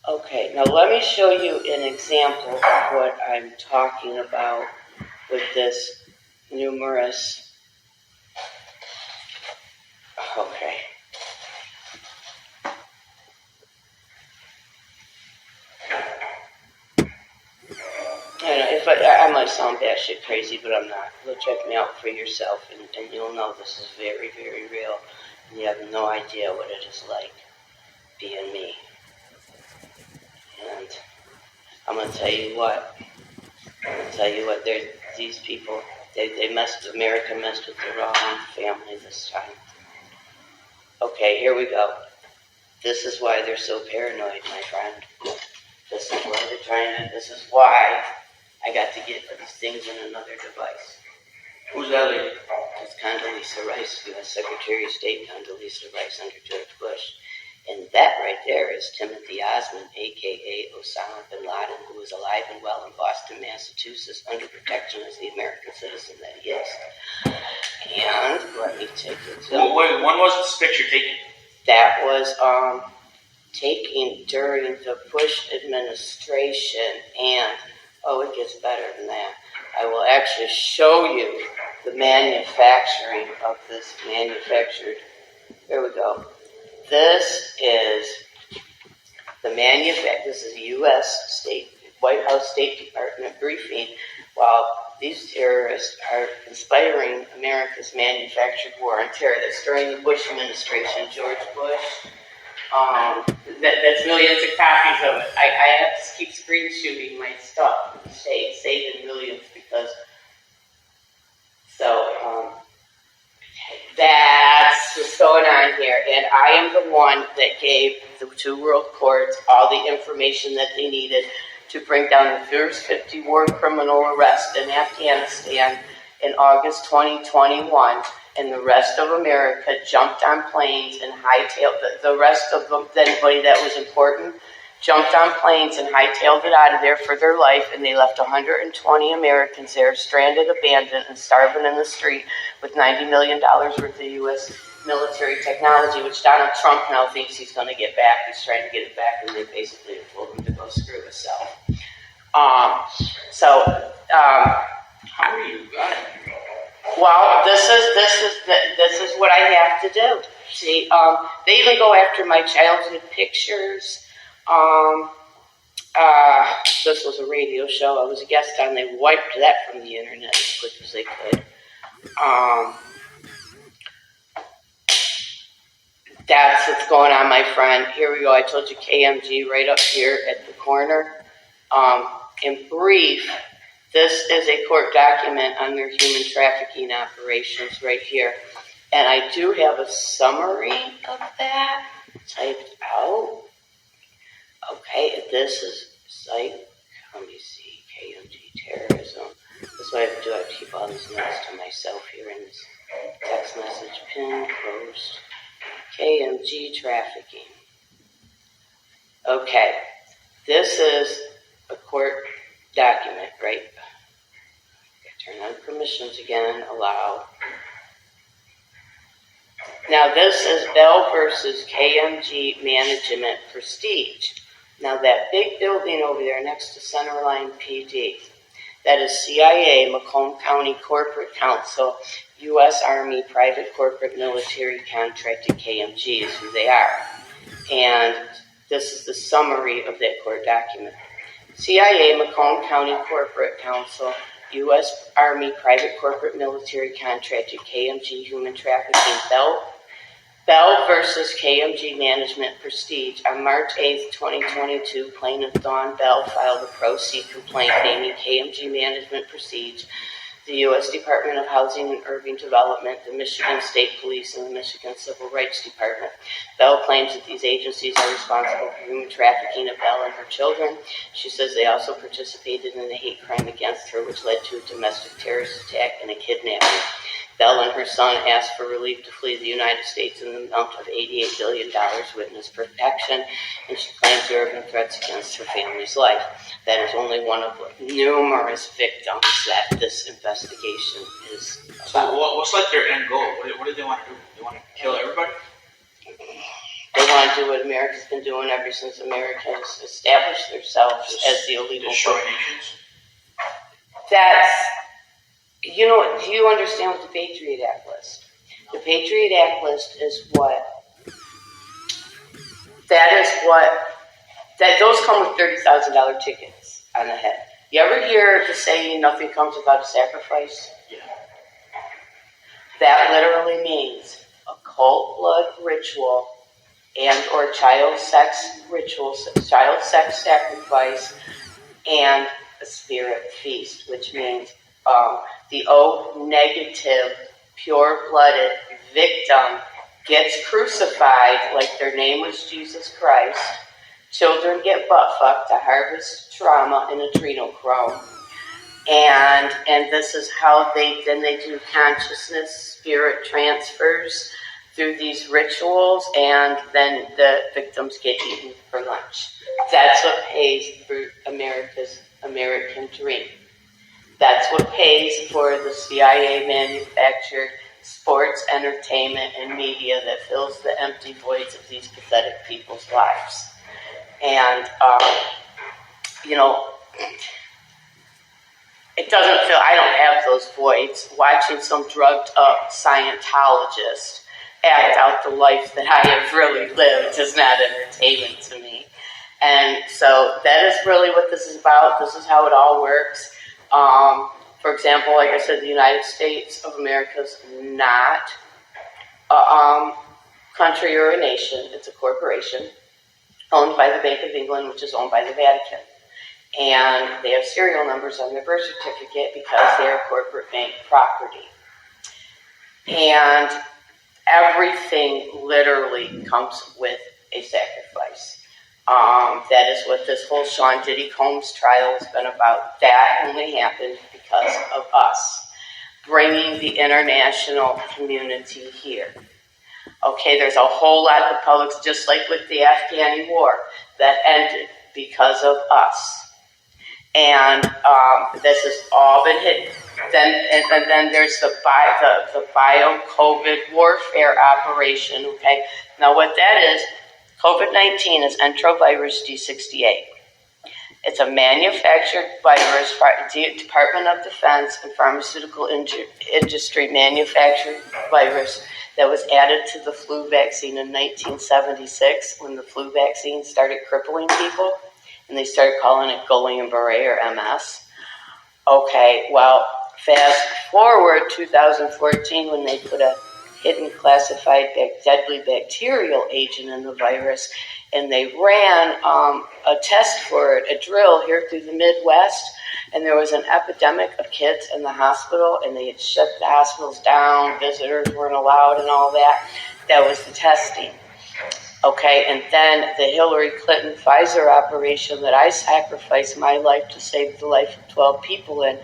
Okay, now let me show you an example of what I'm talking about with this numerous. Okay. I might sound batshit crazy, but I'm not. Go check me out for yourself, and you'll know this is very, very real. And you have no idea what it is like being me. And I'm going to tell you what. These people, America messed with the wrong family this time. Okay, here we go. This is why they're so paranoid, my friend. This is why I got to get these things in another device. Who's that lady? It's Condoleezza Rice, U.S. Secretary of State Condoleezza Rice under George Bush. And that right there is Timothy Osmond, a.k.a. Osama bin Laden, who is alive and well in Boston, Massachusetts, under protection as the American citizen that he is. And let me take it to... When was this picture taken? That was taken during the Bush administration, and, it gets better than that. I will actually show you the manufacturing of this manufactured. Here we go. This is the This is a U.S. White House State Department briefing while these terrorists are inspiring America's manufactured war on terror. That's during the Bush administration, George Bush. That's millions of copies of it. I have to keep screen shooting my stuff, saving millions because. So that's what's going on here, and I am the one that gave the two world courts all the information that they needed to bring down the first 50 war criminal arrests in Afghanistan in August 2021, and the rest of America jumped on planes and hightailed the rest of them, anybody that was important, jumped on planes and hightailed it out of there for their life, and they left 120 Americans there, stranded, abandoned, and starving in the street with $90 million worth of U.S. military technology, which Donald Trump now thinks he's going to get back. He's trying to get it back, and they basically told him to go screw himself. How are you going? Well, this is what I have to do. See, they even go after my childhood pictures. This was a radio show I was a guest on. They wiped that from the internet as quick as they could. That's what's going on, my friend. Here we go. I told you KMG right up here at the corner. In brief, this is a court document on their human trafficking operations right here. And I do have a summary of that typed out. Okay, this is site. Let me see. KMG terrorism. That's what I have to do. I have to keep all these notes to myself here in this text message. Pin, post. KMG trafficking. Okay, this is a court document, right? Turn on permissions again, allow. Now this is Bell versus KMG Management Prestige. Now that big building over there next to Centerline PD, that is CIA, Macomb County Corporate Council, U.S. Army Private Corporate Military Contracted KMG is who they are. And this is the summary of that court document. CIA, Macomb County Corporate Council, U.S. Army Private Corporate Military Contracted KMG Human Trafficking Bell versus KMG Management Prestige. On March 8th, 2022, plaintiff Dawn Bell filed a pro se complaint naming KMG Management Prestige, the U.S. Department of Housing and Urban Development, the Michigan State Police, and the Michigan Civil Rights Department. Bell claims that these agencies are responsible for human trafficking of Bell and her children. She says they also participated in a hate crime against her, which led to a domestic terrorist attack and a kidnapping. Bell and her son asked for relief to flee the United States in the amount of $88 billion witness protection, and she claims there have been threats against her family's life. That is only one of numerous victims that this investigation is about. So what's like their end goal? What do they want to do? They want to kill everybody? They want to do what America's been doing ever since Americans established themselves as the illegal destroy group. nations? That's, you know, do you understand what the Patriot Act list? The Patriot Act list is what, those come with $30,000 tickets on the head. You ever hear the saying, nothing comes without a sacrifice? Yeah. That literally means a cold blood ritual and or child sex ritual, child sex sacrifice, and a spirit feast, which means the O-negative, pure-blooded victim gets crucified like their name was Jesus Christ. Children get butt-fucked to harvest trauma and adrenochrome. And this is how they do consciousness, spirit transfers through these rituals, and then the victims get eaten for lunch. That's what pays for America's American dream. That's what pays for the CIA manufactured sports, entertainment, and media that fills the empty voids of these pathetic people's lives. And, you know, it doesn't feel, I don't have those voids. Watching some drugged up Scientologist act out the life that I have really lived is not entertaining to me. And so that is really what this is about. This is how it all works. For example, like I said, the United States of America is not a country or a nation. It's a corporation owned by the Bank of England, which is owned by the Vatican. And they have serial numbers on their birth certificate because they're corporate bank property. And everything literally comes with a sacrifice. That is what this whole Sean Diddy Combs trial has been about. That only happened because of us bringing the international community here. Okay, there's a whole lot of publics, just like with the Afghani war, that ended because of us. And this has all been hidden. Then there's the bio-COVID warfare operation, okay? Now what that is, COVID-19 is enterovirus D68. It's a manufactured virus, Department of Defense and Pharmaceutical Industry manufactured virus that was added to the flu vaccine in 1976 when the flu vaccine started crippling people, and they started calling it Guillain-Barré or MS. Okay, well, fast forward 2014 when they put a hidden classified deadly bacterial agent in the virus, and they ran a test for it, a drill here through the Midwest, and there was an epidemic of kids in the hospital, and they had shut the hospitals down, visitors weren't allowed and all that. That was the testing. Okay, and then the Hillary Clinton Pfizer operation that I sacrificed my life to save the life of 12 people in,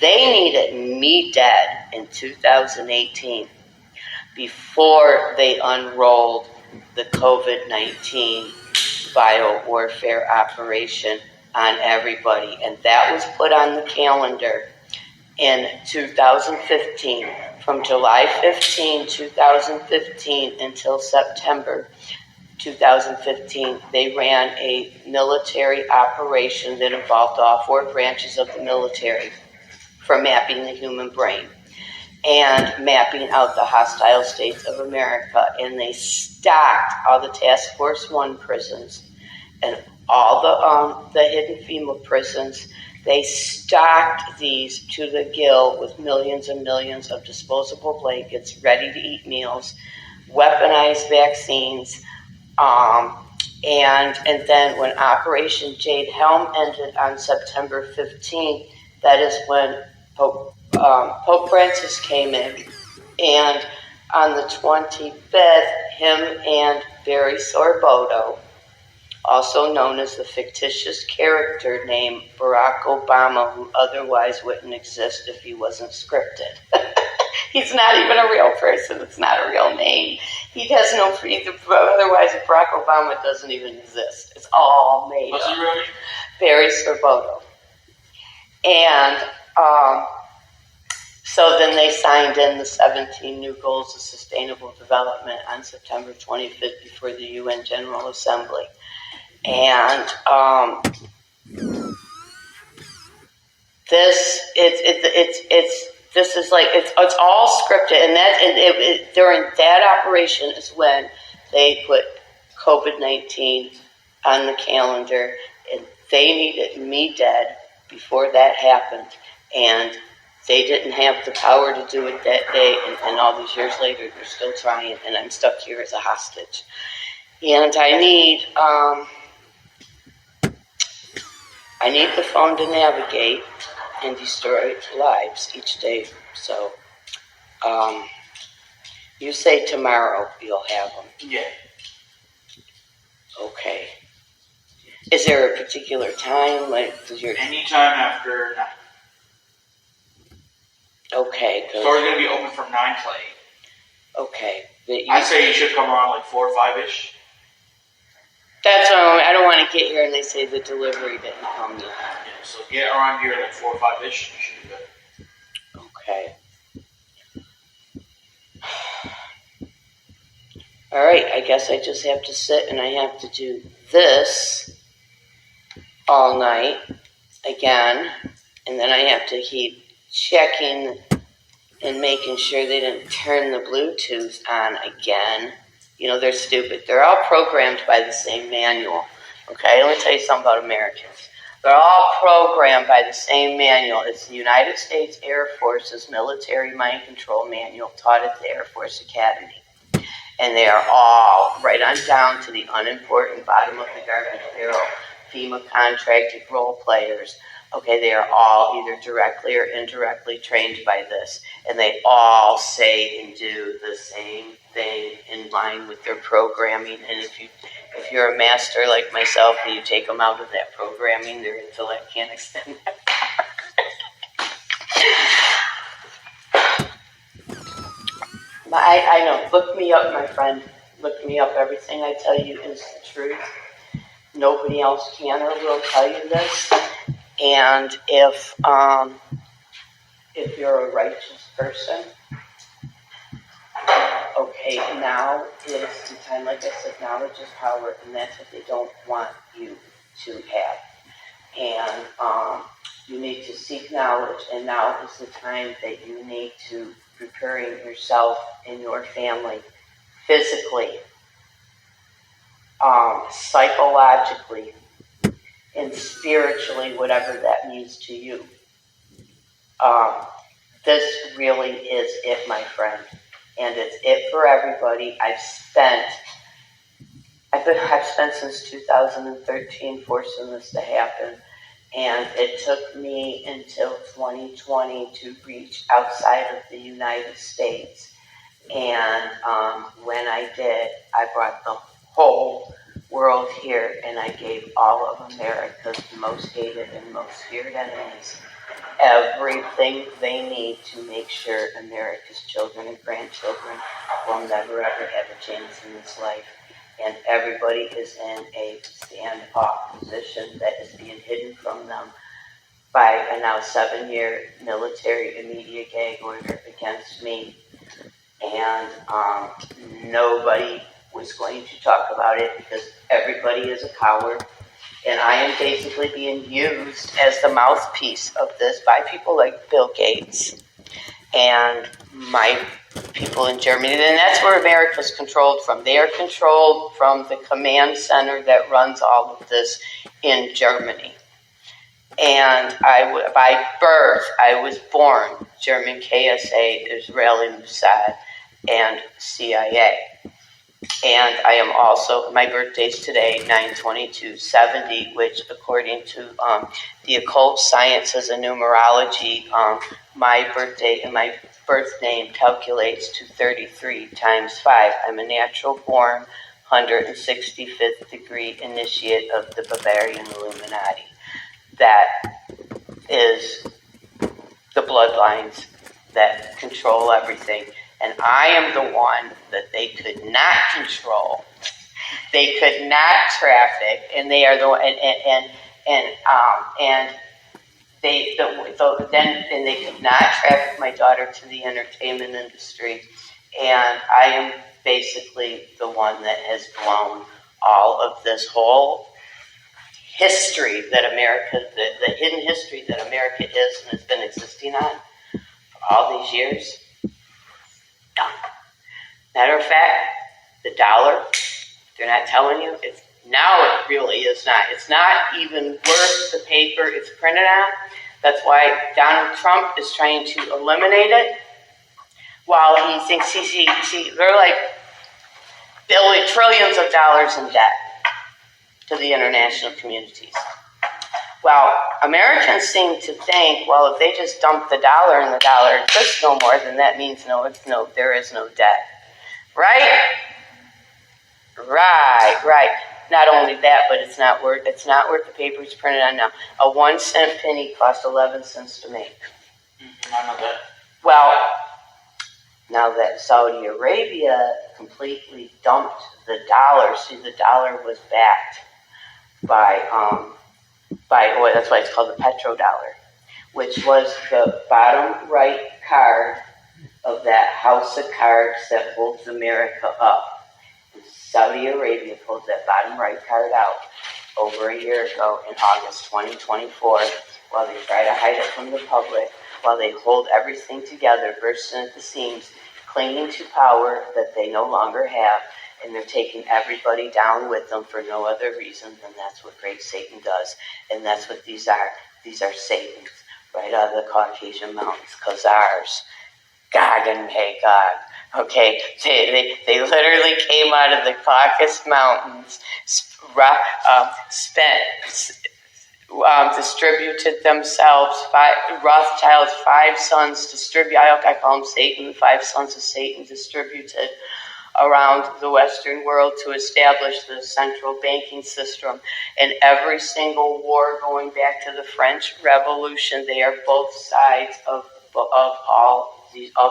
they needed me dead in 2018 before they unrolled the COVID-19 biowarfare operation on everybody. And that was put on the calendar in 2015. From July 15, 2015 until September 2015, they ran a military operation that involved all four branches of the military for mapping the human brain and mapping out the hostile states of America. And they stocked all the Task Force 1 prisons and all the hidden FEMA prisons. They stocked these to the gill with millions and millions of disposable blankets, ready-to-eat meals, weaponized vaccines, and then when Operation Jade Helm ended on September 15th, that is when Pope Francis came in, and on the 25th, him and Barry Sorboto, also known as the fictitious character named Barack Obama, who otherwise wouldn't exist if he wasn't scripted. He's not even a real person. It's not a real name. He has no freedom. Otherwise, Barack Obama doesn't even exist. It's all made up. What's he really? Barry Sorboto. And so then they signed in the 17 new goals of sustainable development on September 25th before the UN General Assembly. And this is like it's all scripted, and during that operation is when they put COVID-19 on the calendar, and they needed me dead before that happened, and they didn't have the power to do it that day, and all these years later they're still trying, and I'm stuck here as a hostage. And I need the phone to navigate and destroy lives each day. So, you say tomorrow you'll have them. Yeah. Okay. Is there a particular time? Anytime after 9. Okay. Store's going to be open from 9 to 8. Okay. I say you should come around like 4 or 5-ish. That's what I don't want to get here and they say the delivery didn't come yet. Yeah, so get around here like 4 or 5-ish. You should be good. Okay. All right, I guess I just have to sit and I have to do this all night again and then I have to keep checking and making sure they didn't turn the Bluetooth on again. You know, they're stupid. They're all programmed by the same manual. Okay, let me tell you something about Americans. They're all programmed by the same manual. It's the United States Air Force's military mind control manual taught at the Air Force Academy. And they are all, right on down to the unimportant bottom of the garbage barrel, FEMA contracted role players. Okay, they are all either directly or indirectly trained by this. And they all say and do the same thing in line with their programming. And if you're a master like myself and you take them out of that programming, their intellect can't extend that far. I know. Look me up, my friend. Look me up. Everything I tell you is the truth. Nobody else can or will tell you this. And if you're a righteous person, okay, now is the time. Like I said, knowledge is power, and that's what they don't want you to have. And you need to seek knowledge, and now is the time that you need to preparing yourself and your family physically, psychologically, and spiritually, whatever that means to you. This really is it, my friend, and it's it for everybody. I've spent since 2013 forcing this to happen. And it took me until 2020 to reach outside of the United States. And when I did, I brought the whole world here, and I gave all of America's most hated and most feared enemies everything they need to make sure America's children and grandchildren will never ever have a chance in this life. And everybody is in a standoff position that is being hidden from them by a now 7-year military and media gag order against me. And nobody was going to talk about it because everybody is a coward. And I am basically being used as the mouthpiece of this by people like Bill Gates and my people in Germany. And that's where America's controlled from. They are controlled from the command center that runs all of this in Germany. And by birth, I was born German KSA, Israeli Mossad, and CIA. And I am also, my birthday's today, 9/22/70, which according to the occult sciences and numerology, my birthday and my birth name calculates to 33 times 5. I'm a natural born 165th degree initiate of the Bavarian Illuminati. That is the bloodlines that control everything. And I am the one that they could not control. They could not traffic, and they are the one. And they could not traffic my daughter to the entertainment industry. And I am basically the one that has blown all of this whole history that America, the hidden history that America is and has been existing on for all these years. Matter of fact, the dollar, they're not telling you, it really is not. It's not even worth the paper it's printed on. That's why Donald Trump is trying to eliminate it. While he thinks, they're like trillions of dollars in debt to the international communities. Well, Americans seem to think, well, if they just dump the dollar and the dollar exists no more, then that means there is no debt. Right? Right. Not only that, but it's not worth the paper it's printed on now. A 1-cent penny cost 11 cents to make. I know that. Well, now that Saudi Arabia completely dumped the dollar, the dollar was backed by oil. That's why it's called the petrodollar, which was the bottom right card of that house of cards that holds America up. And Saudi Arabia pulls that bottom right card out, over a year ago in August 2024, while they try to hide it from the public, while they hold everything together, bursting at the seams, clinging to power that they no longer have, and they're taking everybody down with them for no other reason than that's what great Satan does. And that's what these are. These are Satans, right out of the Caucasian Mountains, Khazars, Gog and Magog. Okay, they literally came out of the Caucasus Mountains, distributed themselves, Rothschild's 5 sons I call them Satan, the 5 sons of Satan distributed around the Western world to establish the central banking system. And every single war going back to the French Revolution, they are both sides of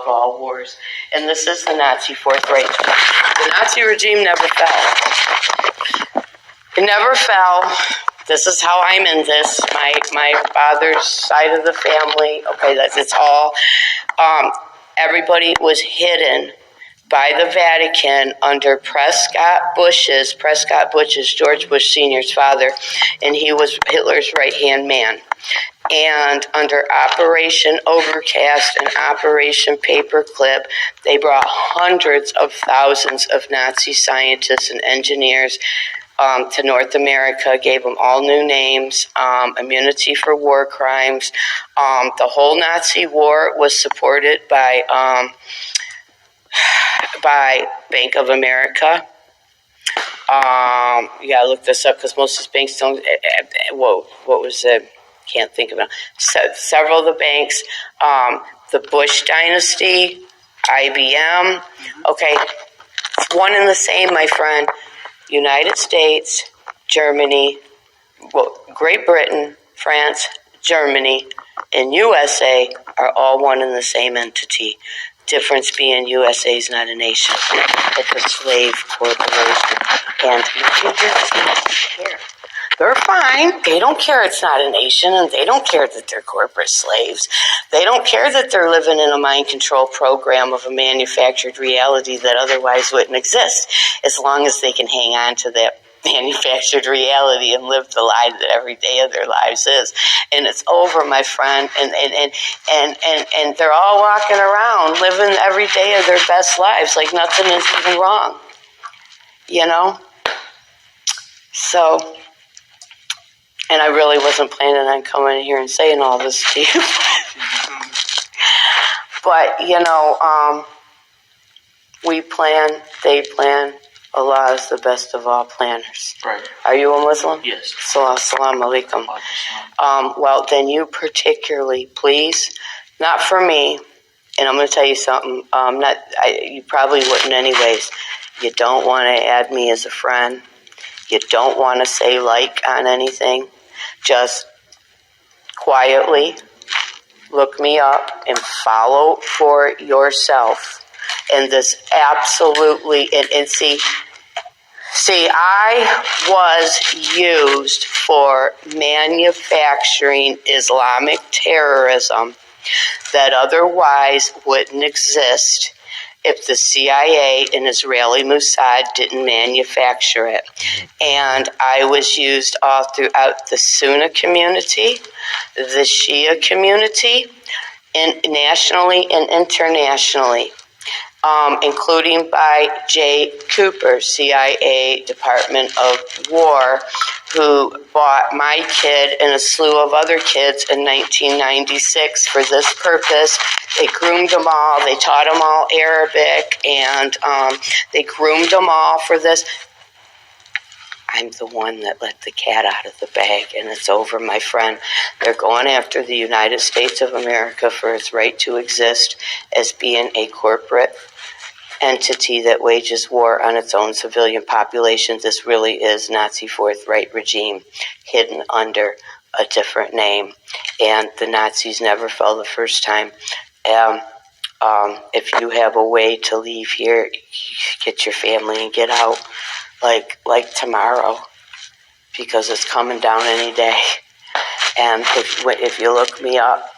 all wars. And this is the Nazi Fourth Reich. The Nazi regime never fell. It never fell. This is how I'm in this. My father's side of the family. Okay, it's all. Everybody was hidden by the Vatican under Prescott Bush's, George Bush Sr.'s father, and he was Hitler's right-hand man. And under Operation Overcast and Operation Paperclip, they brought hundreds of thousands of Nazi scientists and engineers to North America, gave them all new names, immunity for war crimes. The whole Nazi war was supported by Bank of America. You gotta look this up because most of these banks don't. What was it? Can't think of it. Several of the banks, the Bush dynasty, IBM. Okay, it's one and the same, my friend. United States, Germany, Great Britain, France, Germany, and USA are all one and the same entity. Difference being USA is not a nation. It's a slave corporation. And Nigerians don't care. They're fine. They don't care it's not a nation, and they don't care that they're corporate slaves. They don't care that they're living in a mind control program of a manufactured reality that otherwise wouldn't exist, as long as they can hang on to that manufactured reality and live the lie that every day of their lives is. And it's over, my friend. And they're all walking around living every day of their best lives like nothing is even wrong. You know? So, and I really wasn't planning on coming in here and saying all this to you. But, you know, we plan, they plan. Allah is the best of all planners. Right. Are you a Muslim? Yes. Assalamu alaikum. Well, then you particularly, please, not for me, and I'm going to tell you something, you probably wouldn't anyways. You don't want to add me as a friend. You don't want to say like on anything. Just quietly look me up and follow for yourself. And this absolutely, and see, I was used for manufacturing Islamic terrorism that otherwise wouldn't exist if the CIA and Israeli Mossad didn't manufacture it. And I was used all throughout the Sunni community, the Shia community, and nationally and internationally. Including by Jay Cooper, CIA Department of War, who bought my kid and a slew of other kids in 1996 for this purpose. They groomed them all. They taught them all Arabic, and they groomed them all for this. I'm the one that let the cat out of the bag, and it's over, my friend. They're going after the United States of America for its right to exist as being a corporate entity that wages war on its own civilian population. This really is Nazi Fourth Reich regime hidden under a different name. And the Nazis never fell the first time. If you have a way to leave here, get your family and get out like tomorrow, because it's coming down any day. And if you look me up,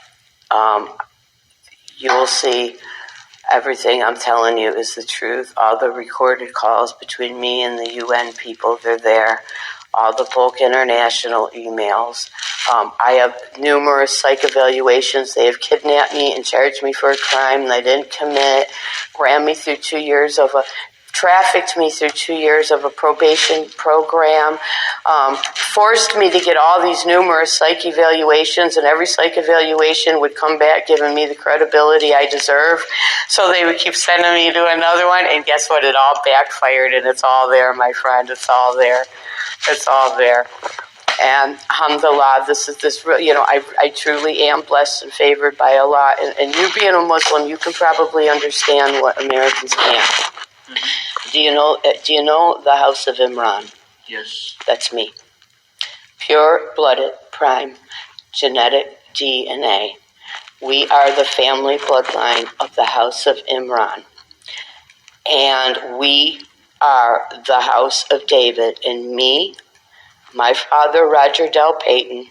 you will see everything I'm telling you is the truth. All the recorded calls between me and the UN people, they're there. all the Polk International emails. I have numerous psych evaluations. They have kidnapped me and charged me for a crime that I didn't commit, ran me through 2 years of trafficked me through 2 years of a probation program, forced me to get all these numerous psych evaluations, and every psych evaluation would come back giving me the credibility I deserve. So they would keep sending me to another one, and guess what? It all backfired, and it's all there, my friend. It's all there. It's all there. And alhamdulillah, I truly am blessed and favored by Allah. And you being a Muslim, you can probably understand what Americans can't. Do you know the House of Imran? Yes. That's me. Pure-blooded, prime, genetic DNA. We are the family bloodline of the House of Imran. And we are the House of David. And me, my father, Roger Del Payton,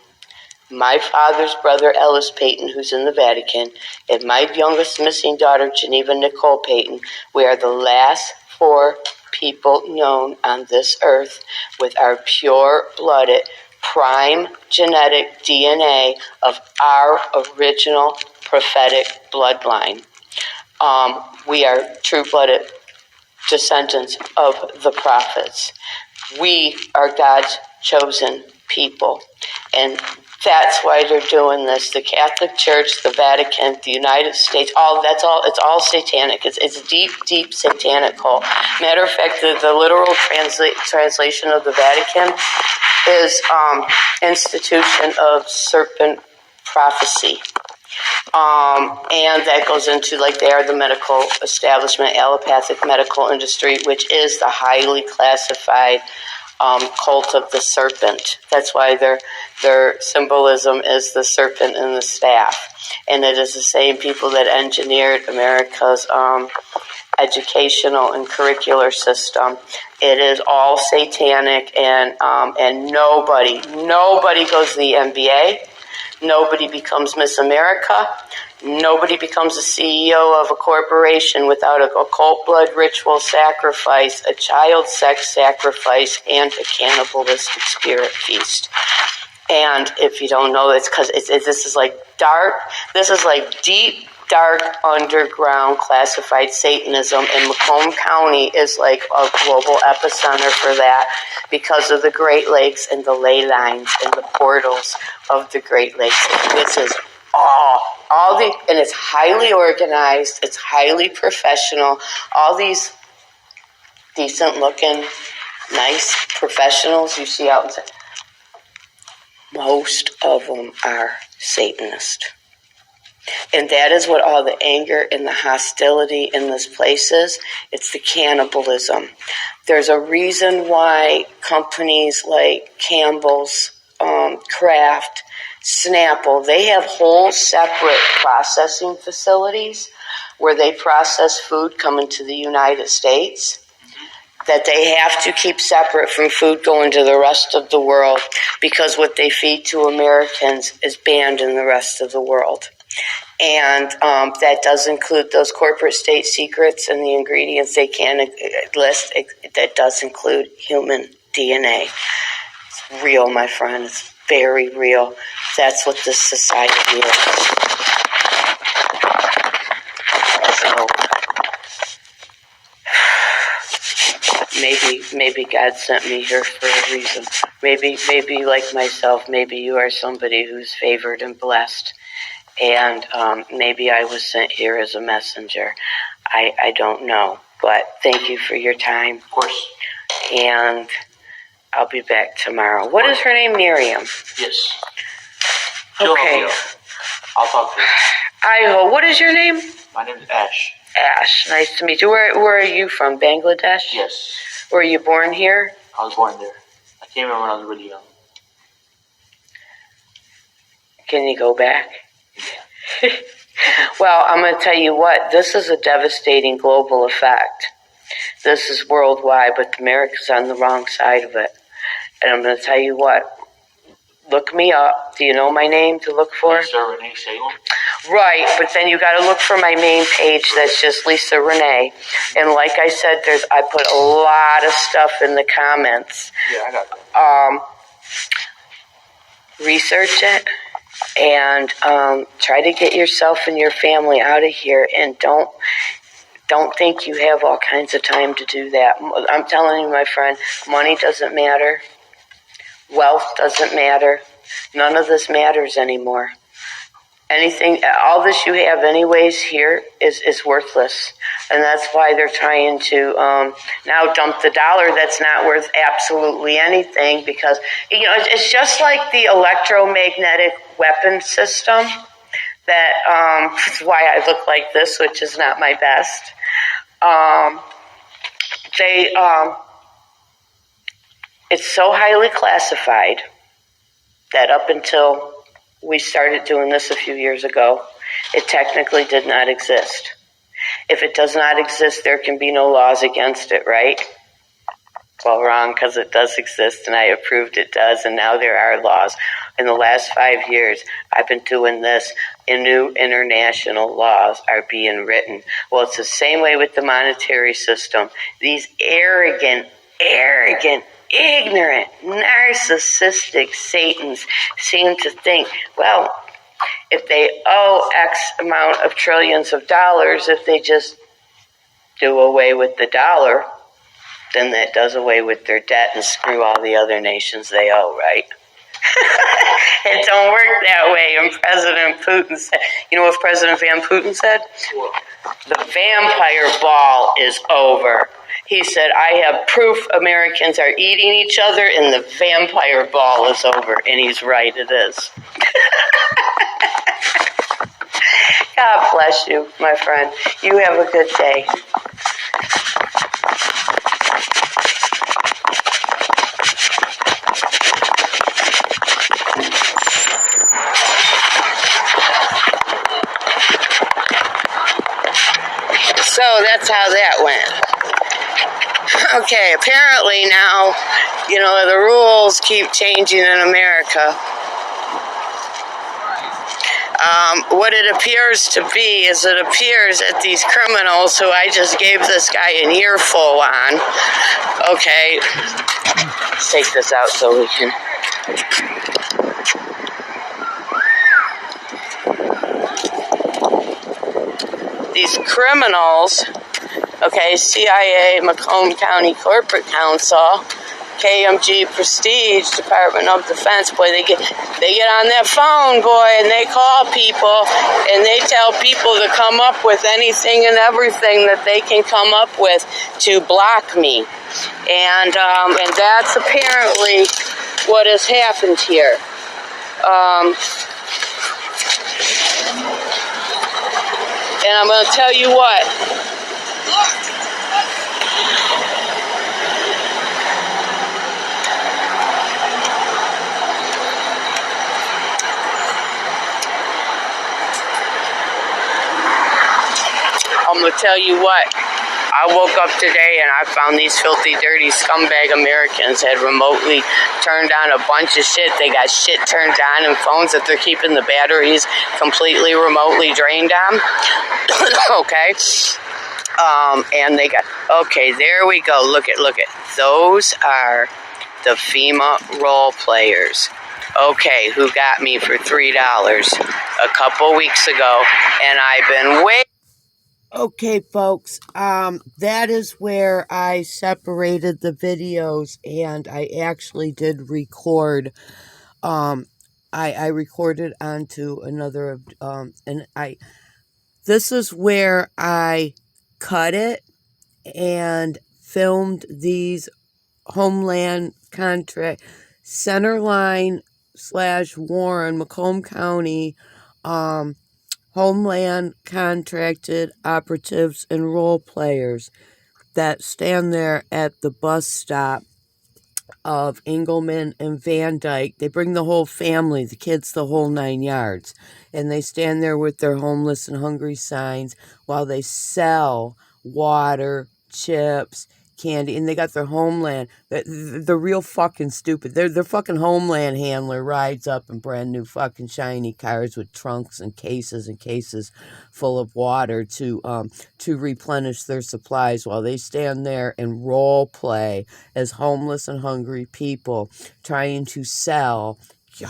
my father's brother, Ellis Payton, who's in the Vatican, and my youngest missing daughter, Geneva Nicole Payton, we are the last 4 people known on this earth with our pure-blooded, prime genetic DNA of our original prophetic bloodline. We are true-blooded descendants of the prophets. We are God's chosen people. And that's why they're doing this. The Catholic Church, the Vatican, the United States, it's all satanic. It's deep, deep satanic hole. Matter of fact, the literal translation of the Vatican is institution of serpent prophecy. And that goes into, they are the medical establishment, allopathic medical industry, which is the highly classified cult of the serpent. That's why their symbolism is the serpent and the staff. And it is the same people that engineered America's educational and curricular system. It is all satanic, and nobody goes to the NBA. Nobody becomes Miss America. Nobody becomes a CEO of a corporation without a occult blood ritual sacrifice, a child sex sacrifice, and a cannibalistic spirit feast. And if you don't know, it's because this is like dark. This is like deep, dark, underground classified Satanism, and Macomb County is like a global epicenter for that because of the Great Lakes and the ley lines and the portals of the Great Lakes. This is and it's highly organized, it's highly professional. All these decent looking, nice professionals you see out, most of them are Satanist. And that is what all the anger and the hostility in this place is. It's the cannibalism. There's a reason why companies like Campbell's, Kraft, Snapple, they have whole separate processing facilities where they process food coming to the United States that they have to keep separate from food going to the rest of the world, because what they feed to Americans is banned in the rest of the world. And that does include those corporate state secrets and the ingredients they can list. That does include human DNA. It's real, my friend. It's very real. That's what this society is. So maybe God sent me here for a reason. Maybe like myself, maybe you are somebody who's favored and blessed. And maybe I was sent here as a messenger. I don't know. But thank you for your time. Of course. And I'll be back tomorrow. What is her name? Miriam? Yes. Okay. I'll talk to her. Iho, what is your name? My name is Ash. Ash, nice to meet you. Where are you from? Bangladesh? Yes. Were you born here? I was born there. I came here when I was really young. Can you go back? Well, I'm going to tell you what. This is a devastating global effect. This is worldwide, but America's on the wrong side of it. And I'm going to tell you what. Look me up. Do you know my name to look for? Sir Renee Salem. Right, but then you got to look for my main page. That's just Lisa Renee, and like I said, I put a lot of stuff in the comments. Yeah, I got that. Research it and try to get yourself and your family out of here, and don't think you have all kinds of time to do that. I'm telling you, my friend, money doesn't matter. Wealth doesn't matter. None of this matters anymore. Anything, all this you have anyways here is worthless. And that's why they're trying to now dump the dollar that's not worth absolutely anything, because, it's just like the electromagnetic weapon system that, that's why I look like this, which is not my best. It's so highly classified that up until we started doing this a few years ago, it technically did not exist. If it does not exist, there can be no laws against it, right? Well, wrong, because it does exist, and I approved it does, and now there are laws. In the last 5 years, I've been doing this, and new international laws are being written. Well, it's the same way with the monetary system. These arrogant, ignorant, narcissistic Satans seem to think, well, if they owe X amount of trillions of dollars, if they just do away with the dollar, then that does away with their debt and screw all the other nations they owe, right? It don't work that way. And President Putin said, what President Van Putin said? The vampire ball is over. He said, I have proof Americans are eating each other and the vampire ball is over. And he's right, it is. God bless you, my friend. You have a good day. So that's how that went. Okay, apparently now, the rules keep changing in America. What it appears to be is it appears that these criminals who I just gave this guy an earful on, okay, let's take this out so we can... These criminals, okay, CIA, Macomb County Corporate Council, KMG Prestige, Department of Defense, boy, they get on that phone, boy, and they call people, and they tell people to come up with anything and everything that they can come up with to block me. And that's apparently what has happened here. And I'm going to tell you what. I'm going to tell you what. I woke up today and I found these filthy, dirty scumbag Americans had remotely turned on a bunch of shit. They got shit turned on in phones that they're keeping the batteries completely remotely drained on. Okay. And they got, okay, there we go. Look at. Those are the FEMA role players. Okay, who got me for $3 a couple weeks ago, and I've been waiting. Okay, folks, that is where I separated the videos, and I actually did record. I recorded onto another, this is where I cut it and filmed these Homeland contract, Centerline / Warren, Macomb County, Homeland contracted operatives and role players that stand there at the bus stop of Engelman and Van Dyke. They bring the whole family, the kids, the whole 9 yards. And they stand there with their homeless and hungry signs while they sell water, chips, candy, and they got their homeland. They're real fucking stupid. Their fucking homeland handler rides up in brand new fucking shiny cars with trunks and cases full of water to replenish their supplies while they stand there and role play as homeless and hungry people trying to sell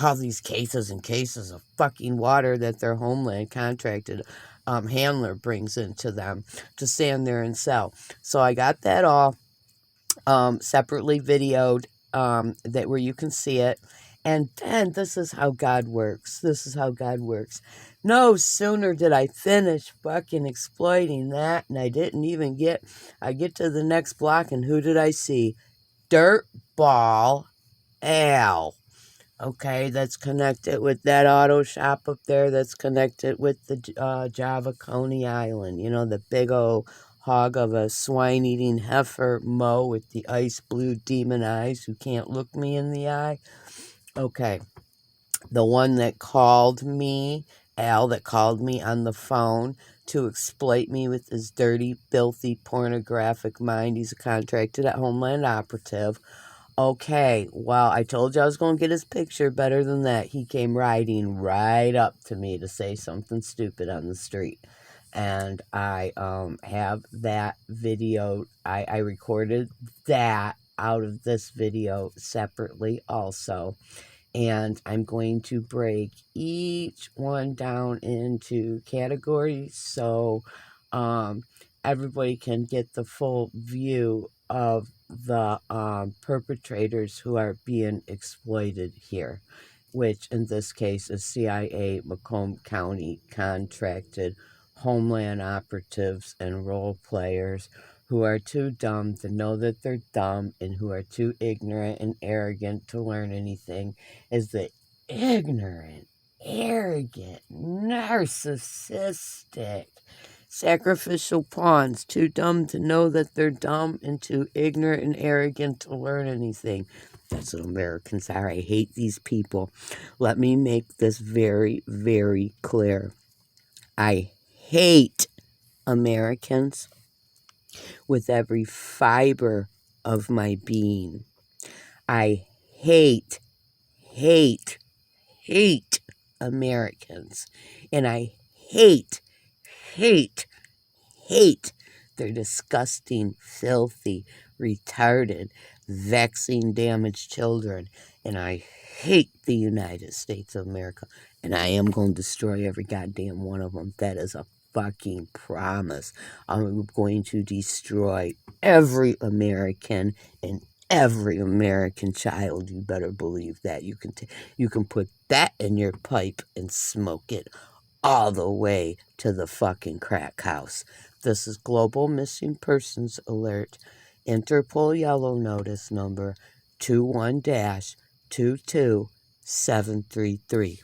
all these cases and cases of fucking water that their homeland contracted handler brings into them to stand there and sell. So I got that all separately videoed that where you can see it. And then this is how God works. This is how God works. No sooner did I finish fucking exploiting that, and I didn't even I get to the next block, and who did I see? Dirtball Al. Okay, that's connected with that auto shop up there. That's connected with the Java Coney Island. You know, the big old hog of a swine-eating heifer Mo with the ice blue demon eyes who can't look me in the eye. Okay, the one that called me, Al, that called me on the phone to exploit me with his dirty, filthy, pornographic mind. He's a contracted at Homeland operative. Okay, well, I told you I was going to get his picture. Better than that, he came riding right up to me to say something stupid on the street. And I have that video. I recorded that out of this video separately also. And I'm going to break each one down into categories so everybody can get the full view of the perpetrators who are being exploited here, which in this case is CIA Macomb County contracted homeland operatives and role players who are too dumb to know that they're dumb and who are too ignorant and arrogant to learn anything, is the ignorant, arrogant, narcissistic, sacrificial pawns, too dumb to know that they're dumb and too ignorant and arrogant to learn anything. That's what Americans are. I hate these people. Let me make this very, very clear. I hate Americans with every fiber of my being. I hate Americans. And I hate their disgusting, filthy, retarded, vaccine damaged children. And I hate the United States of America. And I am going to destroy every goddamn one of them. That is a fucking promise. I'm going to destroy every American and every American child. You better believe that. You can put that in your pipe and smoke it all the way to the fucking crack house. This is Global Missing Persons Alert. Interpol Yellow Notice number 21-22733.